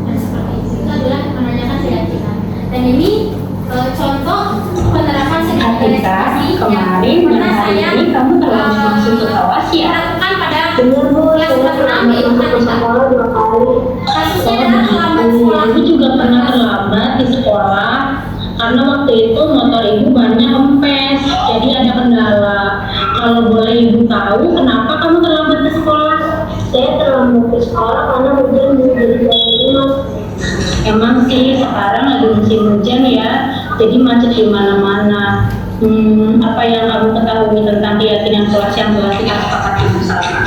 A: Dan seperti itu adalah menanyakan keyakinan. Dan ini contoh penerapan segregasi
F: kemarin dan hari ini kamu telah masuk ke kelas ya?
A: Lakukan pada kelas 6 yaitu kasusnya adalah terlambat sekolah.
F: Ibu juga pernah terlambat di sekolah karena waktu itu motor ibu bannya kempes, jadi ada kendala. Kalau boleh ibu tahu kenapa kamu terlambat ke sekolah?
B: Saya terlambat ke sekolah karena hujan menjadi mas.
F: Emang sih sekarang lagi musim hujan ya, jadi macet di mana-mana. Apa yang kamu ketahui tentang keyakinan kelas yang telah kita sepakati bersama?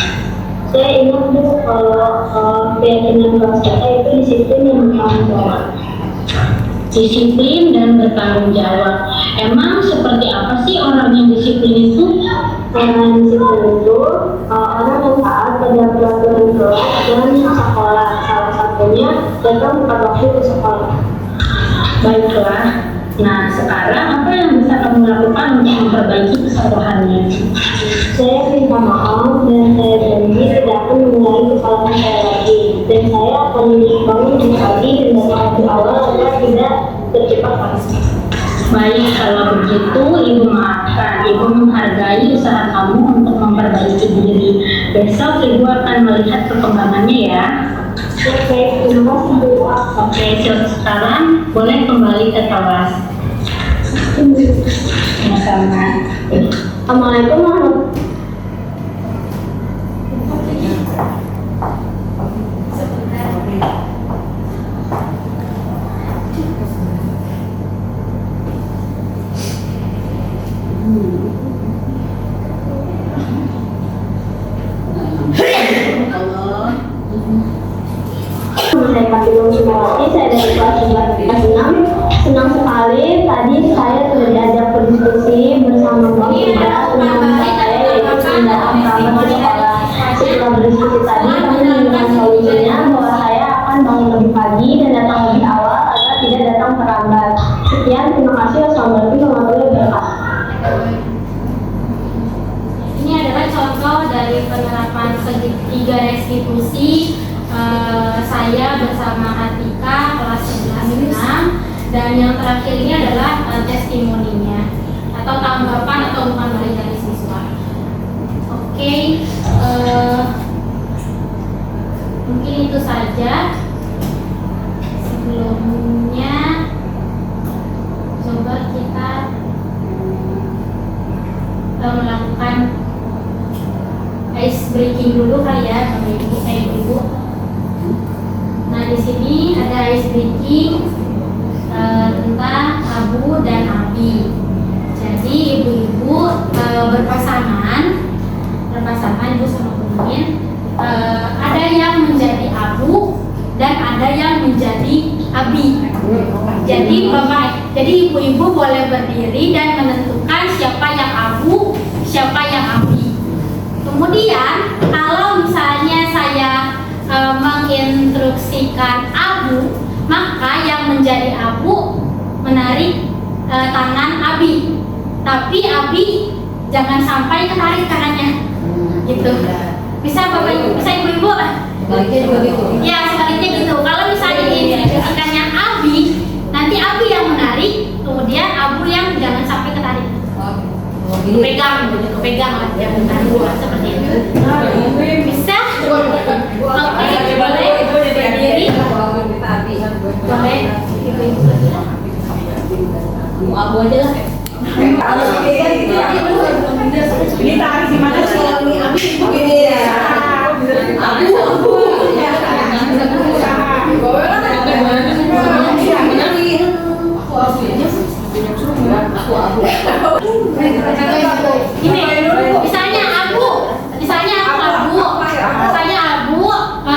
B: Saya ingat Bu, kalau keyakinan kelas kita itu disiplin yang bertanggung jawab.
F: Disiplin dan bertanggung jawab. Emang seperti apa sih orang yang disiplin itu?
B: Orang yang disiplin itu orang yang taat pada peraturan kelas dan sekolah. Salah satunya datang tepat waktu ke sekolah.
F: Baiklah. Nah, sekarang apa yang bisa kamu lakukan untuk memperbaiki kesalahannya?
B: Saya minta maaf dan saya janji tidak akan mengulangi kesalahan saya lagi. Dan saya akan bangun di pagi dan datang lebih awal agar tidak terjebak lagi.
F: Baik, kalau begitu Ibu maafkan. Ibu menghargai usaha kamu untuk memperbaiki diri. Besok Ibu akan melihat perkembangannya ya.
B: Oke, terima kasih Bu.
F: Oke, sekarang boleh kembali ke kelas. Sama-sama.
B: Assalamualaikum warahmatullahi Saya Kartikung Sumawati, saya dari kelas 6. Senang sekali tadi saya sudah diajak berdiskusi bersama Bu Frida tentang saya yaitu tindakan perlambat di sekolah. Setelah berdiskusi tadi, kami menemukan solusinya bahwa saya akan bangun lebih pagi dan datang lebih awal agar tidak datang terlambat. Sekian, terima kasih. Wassalamualaikum warahmatullahi wabarakatuh.
A: Ini adalah contoh dari penerapan segitiga restitusi saya bersama Atika kelas 11 dan yang terakhir ini adalah testimoninya atau tanggapan atau umpan balik dari siswa. Oke, mungkin itu saja. Sebelumnya coba kita melakukan ice breaking dulu kali ya, Ibu. Nah di sini ada ice breaking tentang Abu dan Abi. Jadi ibu-ibu berpasangan ibu sama Bumin Jadi jadi ibu-ibu boleh berdiri dan menentukan siapa yang abu, siapa yang abi. Kemudian kalau misalnya saya menginstruksikan abu, maka yang menjadi abu menarik tangan abi. Tapi abi jangan sampai ketarik tangannya. Gitu. Bisa Bapak Ibu, bisa Ibu-ibu?
C: Sebaliknya juga gitu.
A: Ya, sebaliknya gitu. Kalau misalnya instruksikannya abi, nanti abi yang menarik, kemudian abu yang jangan sampai ketarik. Kepegang, gitu, kepegang lah, jangan ketarik seperti itu. Bisa? Oke, boleh berdiri. Boleh ibu-ibu berdiri.
C: Abu aja lah. Ini tarik di mana sih? Ini ya.
A: Ini misalnya abu,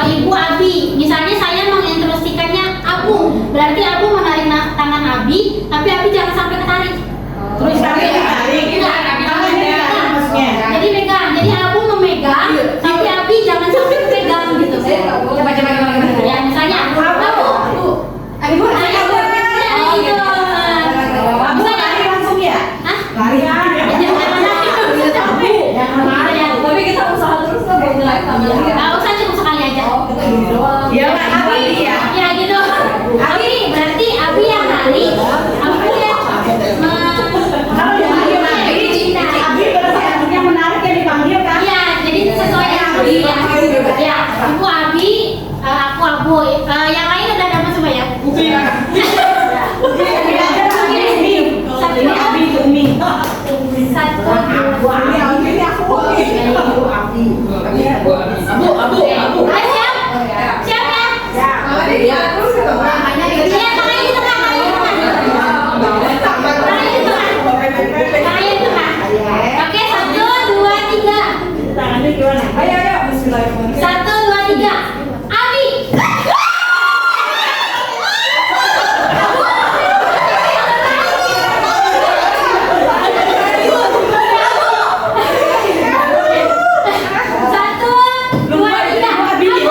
A: ibu abi. Misalnya saya menginstruksikannya abu, berarti abu menarik tangan abi, tapi abi jangan sampai ketarik.
C: Terus kami tarik.
A: Jadi megang, jadi abu memegang, tapi abi jangan sampai pegang gitu.
C: Coba.
A: Ya misalnya abu,
C: Ayo,
A: gitu. Misalnya
C: langsung ya.
A: Hah?
C: Lari.
A: Tapi kita usaha terus lah buat nilai tambah. Nggak usah, cukup sekali aja.
C: Ya, Abi ya.
A: Ya gitu. Abi berarti abi yang narik, abi yang
C: Kalau yang menarik yang dipanggil kan?
A: Iya, jadi sesuai yang abi ya. Ya, ibu abi, aku abu. Yang lain udah ada semua ya? Satu.
C: Abu.
A: Siap? Siap ya? Iya, tangannya di tengah, tangannya di tengah. Tangannya di tengah. Oke, 1, 2, 3.
C: Tangannya gimana? Ayo, bismillahirrahmanirrahim.
A: 1, 2, 3. Abi. Satu, dua, tiga. Abu.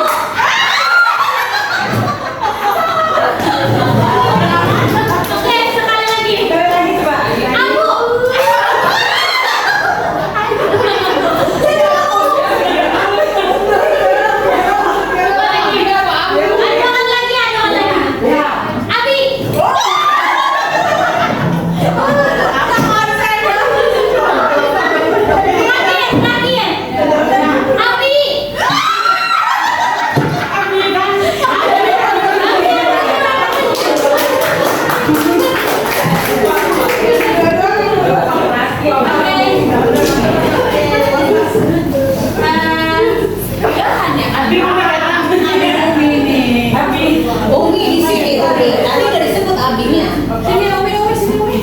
A: Oke, sekali lagi. Abu. Aduan lagi. Abi. Terakhir. Abi.
C: Umi di sini. Tadi udah disebut abinya. Sini Umi sini.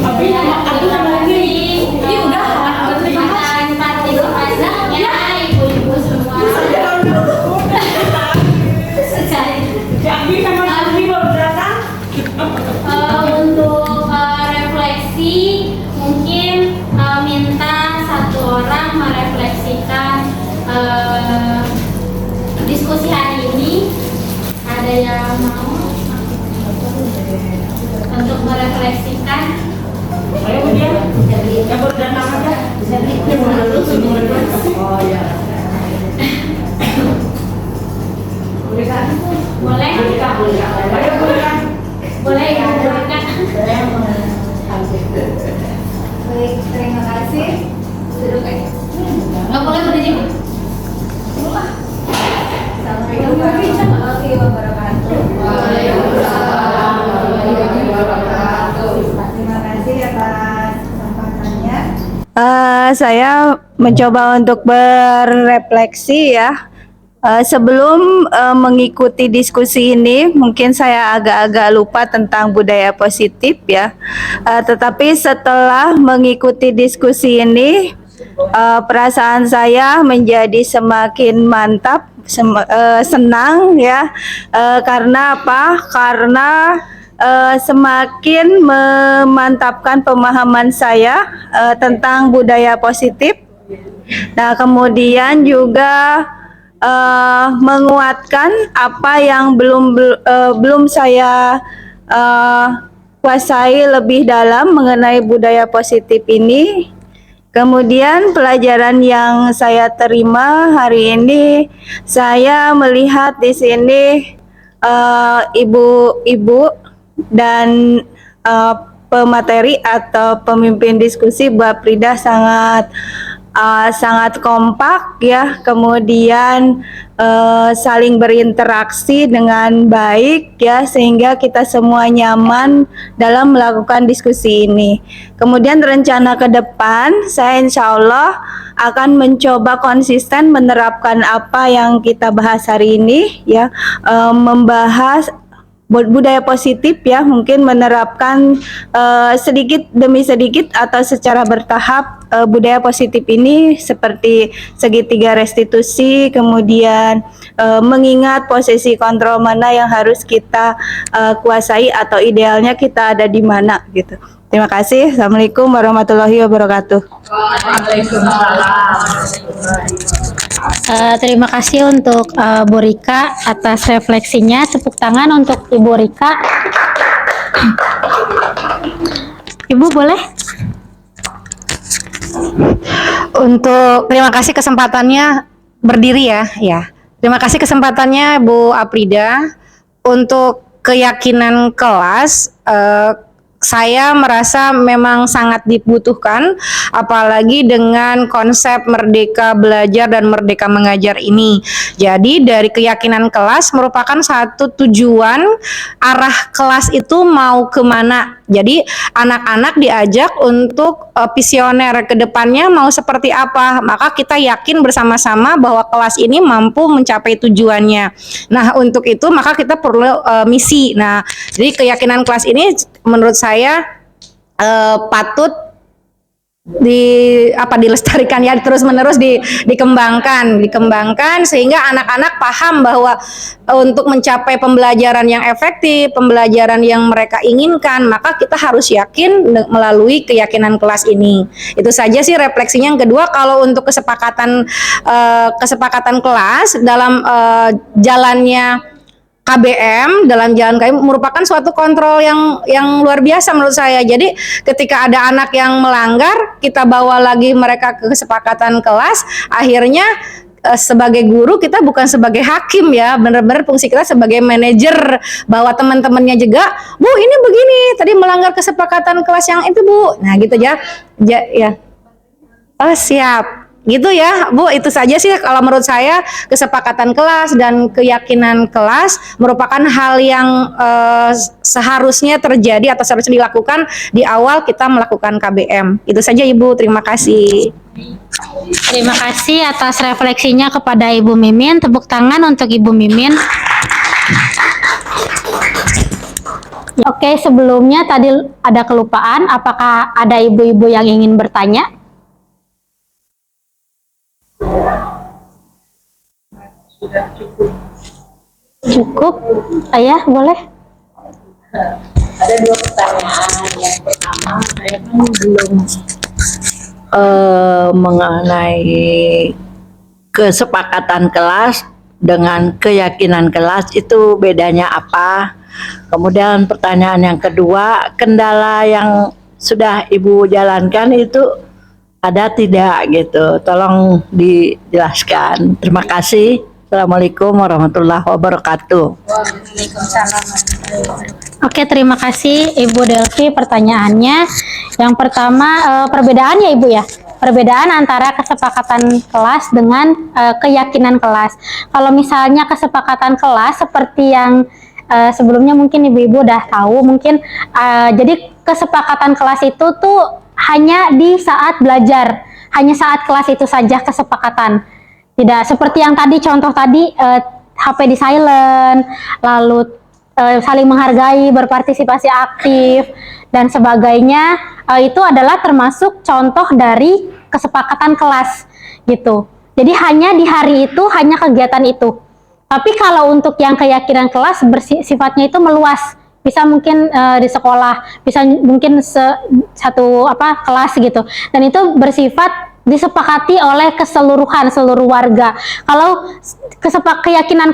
A: Abi lagi. Ini udah partisipasinya ibu-ibu semua.
C: Abi sama Abi baru datang.
A: Untuk refleksi mungkin minta satu orang merefleksikan diskusi hari ini. Ada yang mau untuk merefleksikan?
C: Ayo dia. Yang baru datang aja. Oh iya. Boleh kan?
A: Boleh?
C: Ayo boleh kan?
A: Boleh ya, silakan.
C: Baik, terima kasih. Duduk aja.
A: Nggak boleh berdiri.
C: Assalamualaikum warahmatullahi wabarakatuh. Waalaikumsalam warahmatullahi wabarakatuh. Terima kasih atas kesempatannya.
E: Saya mencoba untuk berefleksi ya. Sebelum mengikuti diskusi ini, mungkin saya agak-agak lupa tentang budaya positif ya. Tetapi setelah mengikuti diskusi ini, perasaan saya menjadi semakin mantap, senang ya. Karena apa? Karena
G: semakin memantapkan pemahaman saya tentang budaya positif. Nah, kemudian juga menguatkan apa yang belum saya kuasai lebih dalam mengenai budaya positif ini. Kemudian pelajaran yang saya terima hari ini, saya melihat di sini ibu-ibu dan pemateri atau pemimpin diskusi Bu Afrida sangat kompak ya, kemudian saling berinteraksi dengan baik ya, sehingga kita semua nyaman dalam melakukan diskusi ini. Kemudian rencana ke depan, saya insya Allah akan mencoba konsisten menerapkan apa yang kita bahas hari ini ya, membahas budaya positif ya, mungkin menerapkan sedikit demi sedikit atau secara bertahap budaya positif ini, seperti segitiga restitusi, kemudian mengingat posisi kontrol mana yang harus kita kuasai atau idealnya kita ada di mana gitu. Terima kasih. Assalamualaikum warahmatullahi wabarakatuh.
D: Terima kasih untuk Bu Rika atas refleksinya. Tepuk tangan untuk Ibu Rika. Ibu boleh?
C: Terima kasih kesempatannya berdiri ya. Terima kasih kesempatannya Bu Afrida. Untuk keyakinan kelas, saya merasa memang sangat dibutuhkan, apalagi dengan konsep merdeka belajar dan merdeka mengajar ini. Jadi dari keyakinan kelas merupakan satu tujuan arah kelas itu mau kemana. Jadi anak-anak diajak untuk visioner ke depannya mau seperti apa. Maka kita yakin bersama-sama bahwa kelas ini mampu mencapai tujuannya. Nah, untuk itu maka kita perlu misi. Nah, jadi keyakinan kelas ini menurut saya patut dilestarikan ya, terus-menerus dikembangkan sehingga anak-anak paham bahwa untuk mencapai pembelajaran yang efektif, pembelajaran yang mereka inginkan, maka kita harus yakin melalui keyakinan kelas ini. Itu saja sih refleksinya. Yang kedua, kalau untuk kesepakatan kelas dalam jalannya KBM, dalam jalan KBM merupakan suatu kontrol yang luar biasa menurut saya. Jadi ketika ada anak yang melanggar, kita bawa lagi mereka ke kesepakatan kelas, akhirnya sebagai guru kita bukan sebagai hakim ya, benar-benar fungsi kita sebagai manajer, bahwa teman-temannya juga, Bu ini begini, tadi melanggar kesepakatan kelas yang itu Bu. Nah gitu ya. Oh siap. Gitu ya Bu, itu saja sih kalau menurut saya kesepakatan kelas dan keyakinan kelas merupakan hal yang seharusnya terjadi atau seharusnya dilakukan di awal kita melakukan KBM. Itu saja Ibu, terima kasih.
D: Terima kasih atas refleksinya kepada Ibu Mimin. Tepuk tangan untuk Ibu Mimin. Oke, sebelumnya tadi ada kelupaan, apakah ada ibu-ibu yang ingin bertanya? Cukup, Ayah boleh.
H: Ada dua pertanyaan. Yang pertama, saya kan belum mengenai kesepakatan kelas dengan keyakinan kelas itu bedanya apa. Kemudian pertanyaan yang kedua, kendala yang sudah Ibu jalankan itu ada tidak gitu, tolong dijelaskan. Terima kasih. Assalamualaikum warahmatullahi wabarakatuh.
D: Oke, terima kasih Ibu Delvi pertanyaannya. Yang pertama, perbedaan ya Ibu ya, perbedaan antara kesepakatan kelas dengan keyakinan kelas. Kalau misalnya kesepakatan kelas seperti yang sebelumnya mungkin ibu-ibu udah tahu, mungkin jadi kesepakatan kelas itu tuh hanya di saat belajar, hanya saat kelas itu saja kesepakatan. Tidak seperti yang tadi contoh tadi, HP di silent, lalu saling menghargai, berpartisipasi aktif dan sebagainya. Itu adalah termasuk contoh dari kesepakatan kelas gitu. Jadi hanya di hari itu, hanya kegiatan itu. Tapi kalau untuk yang keyakinan kelas sifatnya itu meluas bisa mungkin di sekolah, bisa mungkin satu kelas gitu, dan itu bersifat disepakati oleh keseluruhan seluruh warga. Kalau keyakinan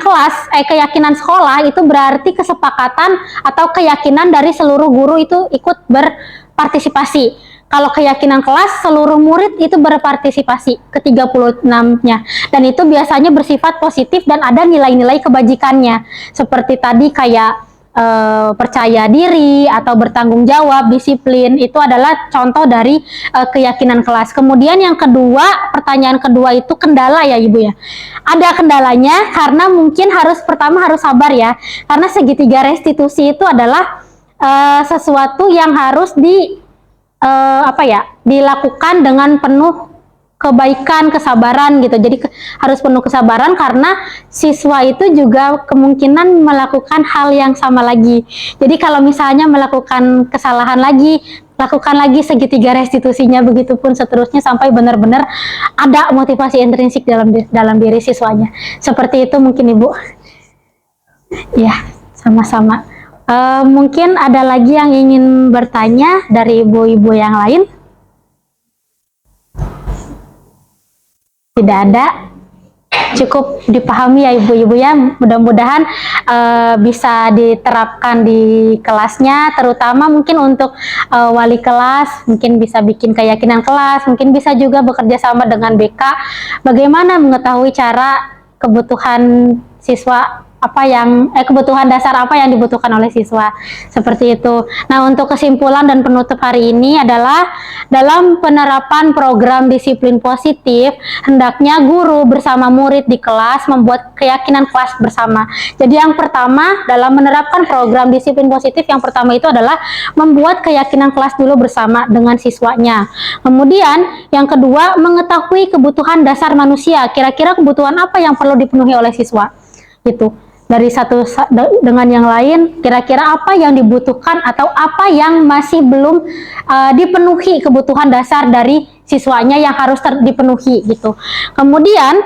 D: keyakinan sekolah itu berarti kesepakatan atau keyakinan dari seluruh guru itu ikut berpartisipasi. Kalau keyakinan kelas, seluruh murid itu berpartisipasi ke-36-nya. Dan itu biasanya bersifat positif dan ada nilai-nilai kebajikannya. Seperti tadi kayak percaya diri atau bertanggung jawab, disiplin, itu adalah contoh dari keyakinan kelas. Kemudian yang kedua, pertanyaan kedua itu kendala ya Ibu ya. Ada kendalanya karena mungkin pertama harus sabar ya. Karena segitiga restitusi itu adalah sesuatu yang harus dilakukan dengan penuh kebaikan, kesabaran gitu. Jadi harus penuh kesabaran karena siswa itu juga kemungkinan melakukan hal yang sama lagi. Jadi kalau misalnya melakukan kesalahan lagi, lakukan lagi segitiga restitusinya, begitupun seterusnya sampai benar-benar ada motivasi intrinsik dalam diri siswanya. Seperti itu mungkin Ibu. Ya, sama-sama. Mungkin ada lagi yang ingin bertanya dari ibu-ibu yang lain? Tidak ada, cukup dipahami ya ibu-ibu ya. Mudah-mudahan bisa diterapkan di kelasnya, terutama mungkin untuk wali kelas, mungkin bisa bikin keyakinan kelas, mungkin bisa juga bekerja sama dengan BK, bagaimana mengetahui cara kebutuhan siswa kebutuhan dasar apa yang dibutuhkan oleh siswa, seperti itu. Nah, untuk kesimpulan dan penutup hari ini adalah dalam penerapan program disiplin positif, hendaknya guru bersama murid di kelas membuat keyakinan kelas bersama. Jadi yang pertama dalam menerapkan program disiplin positif, yang pertama itu adalah membuat keyakinan kelas dulu bersama dengan siswanya. Kemudian yang kedua, mengetahui kebutuhan dasar manusia, kira-kira kebutuhan apa yang perlu dipenuhi oleh siswa gitu. Dari satu dengan yang lain, kira-kira apa yang dibutuhkan atau apa yang masih belum dipenuhi kebutuhan dasar dari siswanya yang harus dipenuhi gitu. Kemudian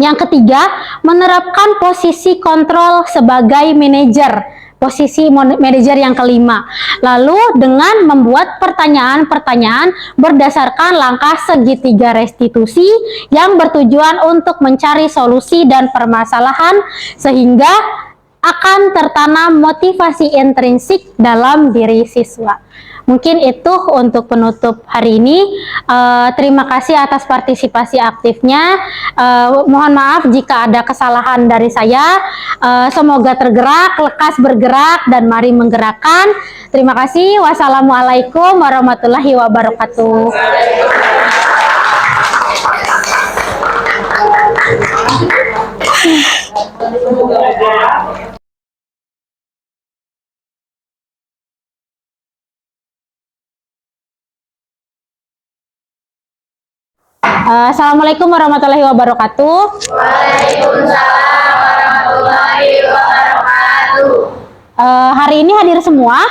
D: yang ketiga, menerapkan posisi kontrol sebagai manajer, posisi manajer yang kelima. Lalu dengan membuat pertanyaan-pertanyaan berdasarkan langkah segitiga restitusi yang bertujuan untuk mencari solusi dan permasalahan sehingga akan tertanam motivasi intrinsik dalam diri siswa. Mungkin itu untuk penutup hari ini. Terima kasih atas partisipasi aktifnya. Mohon maaf jika ada kesalahan dari saya. Semoga tergerak, lekas bergerak, dan mari menggerakkan. Terima kasih. Wassalamualaikum warahmatullahi wabarakatuh. Assalamualaikum warahmatullahi wabarakatuh. Waalaikumsalam warahmatullahi wabarakatuh. Hari ini hadir semua?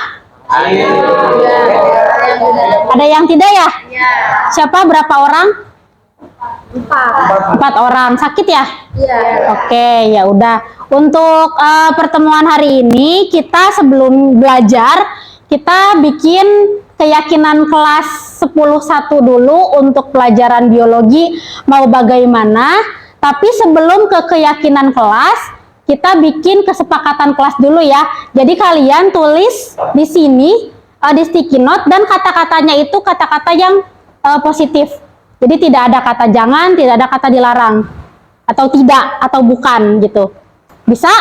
D: Ada yang tidak ya? Siapa, berapa orang? 4 orang. Sakit ya? Iya. Oke, ya udah. Untuk pertemuan hari ini, kita sebelum belajar, kita bikin keyakinan kelas 10.1 dulu untuk pelajaran biologi mau bagaimana. Tapi sebelum ke keyakinan kelas, kita bikin kesepakatan kelas dulu ya. Jadi kalian tulis di sini di sticky note, dan kata-katanya itu kata-kata yang positif. Jadi tidak ada kata jangan, tidak ada kata dilarang, atau tidak, atau bukan gitu. Bisa?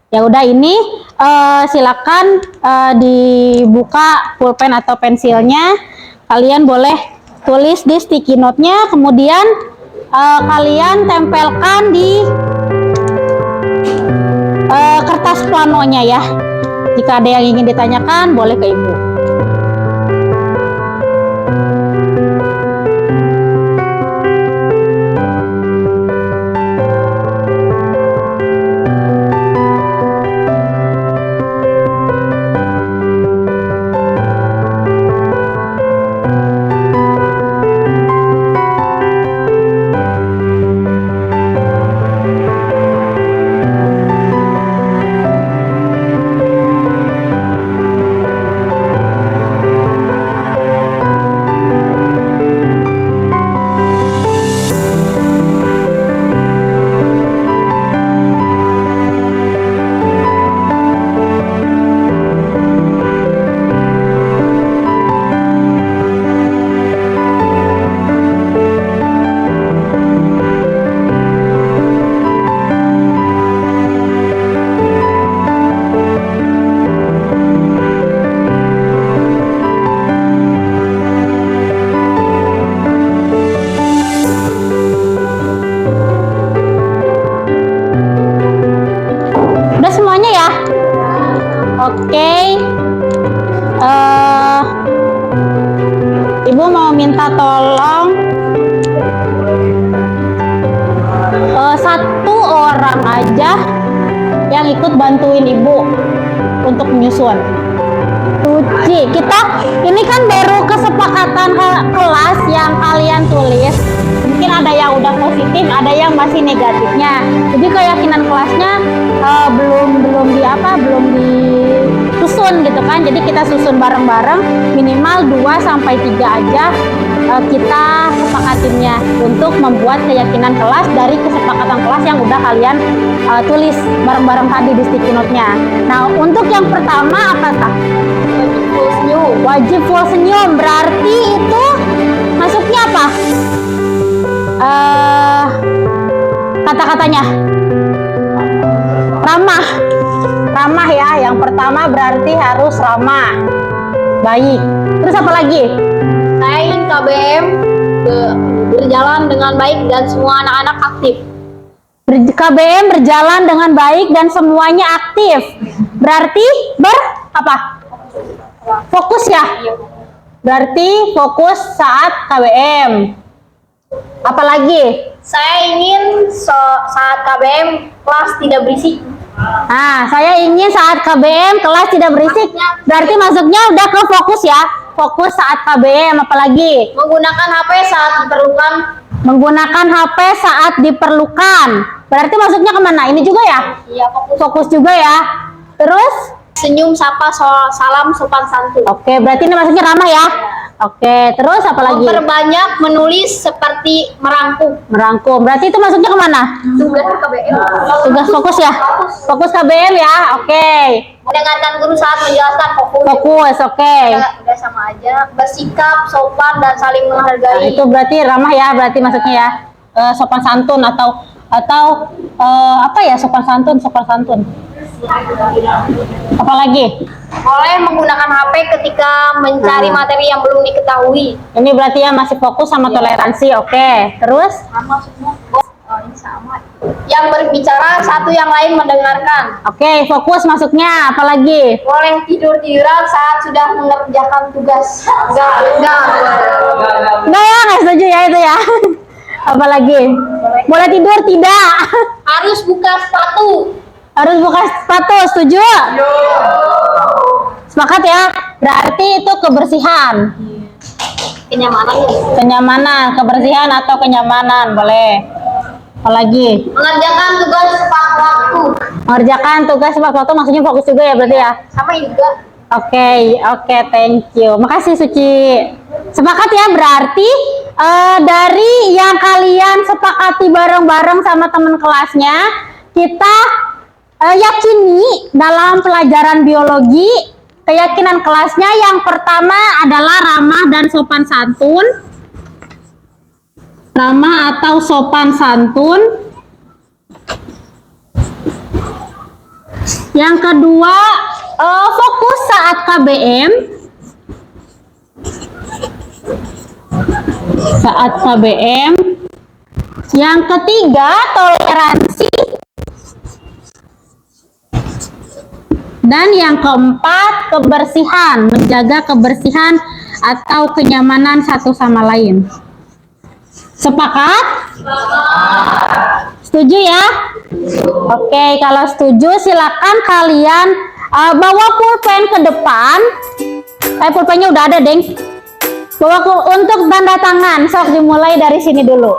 D: Ya udah, ini silakan dibuka pulpen atau pensilnya. Kalian boleh tulis di sticky note-nya, kemudian kalian tempelkan di kertas planonya ya. Jika ada yang ingin ditanyakan, boleh ke Ibu. satu orang aja yang ikut bantuin ibu untuk menyusun. Suci, kita ini kan baru kesepakatan kelas yang kalian tulis. Mungkin ada yang udah positif, ada yang masih negatifnya. Jadi keyakinan kelasnya belum disusun gitu kan. Jadi kita susun bareng-bareng, minimal 2 sampai 3 aja kita sepakatinnya untuk membuat keyakinan kelas dari kesepakatan kelas yang udah kalian tulis bareng-bareng tadi di sticky note-nya. Nah, untuk yang pertama apakah? Wajib full senyum. Berarti itu masuknya apa? Kata-katanya ramah. Ramah ya. Yang pertama berarti harus ramah, baik. Terus apa lagi?
B: Saya ingin KBM berjalan dengan baik dan semua anak-anak aktif.
D: KBM berjalan dengan baik dan semuanya aktif. Berarti apa? Fokus ya. Berarti fokus saat KBM. Apalagi?
B: Saya ingin saat KBM kelas tidak berisik.
D: Nah, saya ingin saat KBM kelas tidak berisik. Berarti masuknya udah ke fokus ya. Fokus saat KBM. Apalagi?
B: Menggunakan HP saat diperlukan.
D: Menggunakan HP saat diperlukan. Berarti masuknya kemana? Ini juga ya?
B: Iya, fokus.
D: Fokus juga ya. Terus?
B: Senyum, sapa, salam, sopan santun.
D: Oke, berarti ini masuknya ramah ya. Oke, terus apa lagi?
B: Memperbanyak menulis seperti merangkum.
D: Merangkum. Berarti itu masuknya kemana?
B: Tugas KBM.
D: Tugas fokus ya. Fokus KBM ya. Oke.
B: Mendengarkan guru saat menjelaskan. Fokus.
D: Fokus. Oke.
B: Udah sama aja. Bersikap sopan dan saling
D: Nah,
B: menghargai.
D: itu berarti ramah ya. Berarti masuknya ya. Sopan santun atau apa ya? Sopan santun. Apalagi?
B: Boleh menggunakan HP ketika mencari materi yang belum diketahui.
D: Ini berarti ya masih fokus sama toleransi. Oke. Terus?
B: Sama semua. Ini sama. Yang berbicara satu yang lain mendengarkan.
D: Oke, fokus masuknya. Apalagi?
B: Boleh tiduran saat sudah mengerjakan tugas. Enggak.
D: Enggak ya, nggak setuju ya itu ya. Apalagi? Boleh tidur tidak?
B: Harus buka sepatu.
D: Harus buka sepatu, setuju? Sepakat ya? Berarti itu kebersihan. Kenyamanan, kebersihan atau kenyamanan, boleh. Apalagi?
B: Mengerjakan tugas tepat waktu.
D: Mengerjakan tugas tepat waktu maksudnya fokus juga ya berarti ya?
B: Sama juga.
D: Oke, thank you. Makasih Suci. Sepakat ya, berarti dari yang kalian sepakati bareng-bareng sama teman kelasnya, kita yakini dalam pelajaran biologi, keyakinan kelasnya yang pertama adalah ramah dan sopan santun. Ramah atau sopan santun. Yang kedua, fokus saat KBM. Saat KBM. Yang ketiga, toleransi. Dan yang keempat, kebersihan, menjaga kebersihan atau kenyamanan satu sama lain. Sepakat? Setuju ya? Oke, kalau setuju silakan kalian bawa pulpen ke depan. Pulpennya udah ada, Deng. Bawa untuk tanda tangan. Sok dimulai dari sini dulu.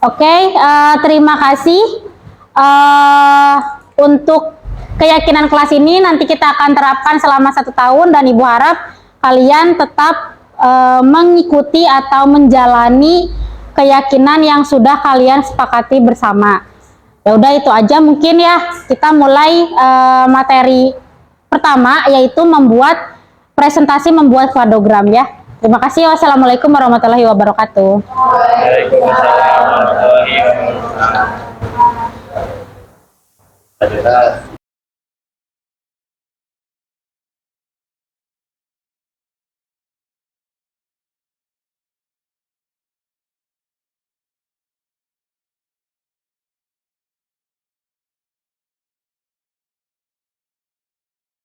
D: Oke, terima kasih. Untuk keyakinan kelas ini nanti kita akan terapkan selama 1 tahun dan Ibu harap kalian tetap mengikuti atau menjalani keyakinan yang sudah kalian sepakati bersama. Ya udah itu aja mungkin ya. Kita mulai materi pertama yaitu presentasi membuat kladogram ya. Terima kasih. Wassalamualaikum warahmatullahi wabarakatuh.
I: Waalaikumsalam warahmatullahi wabarakatuh.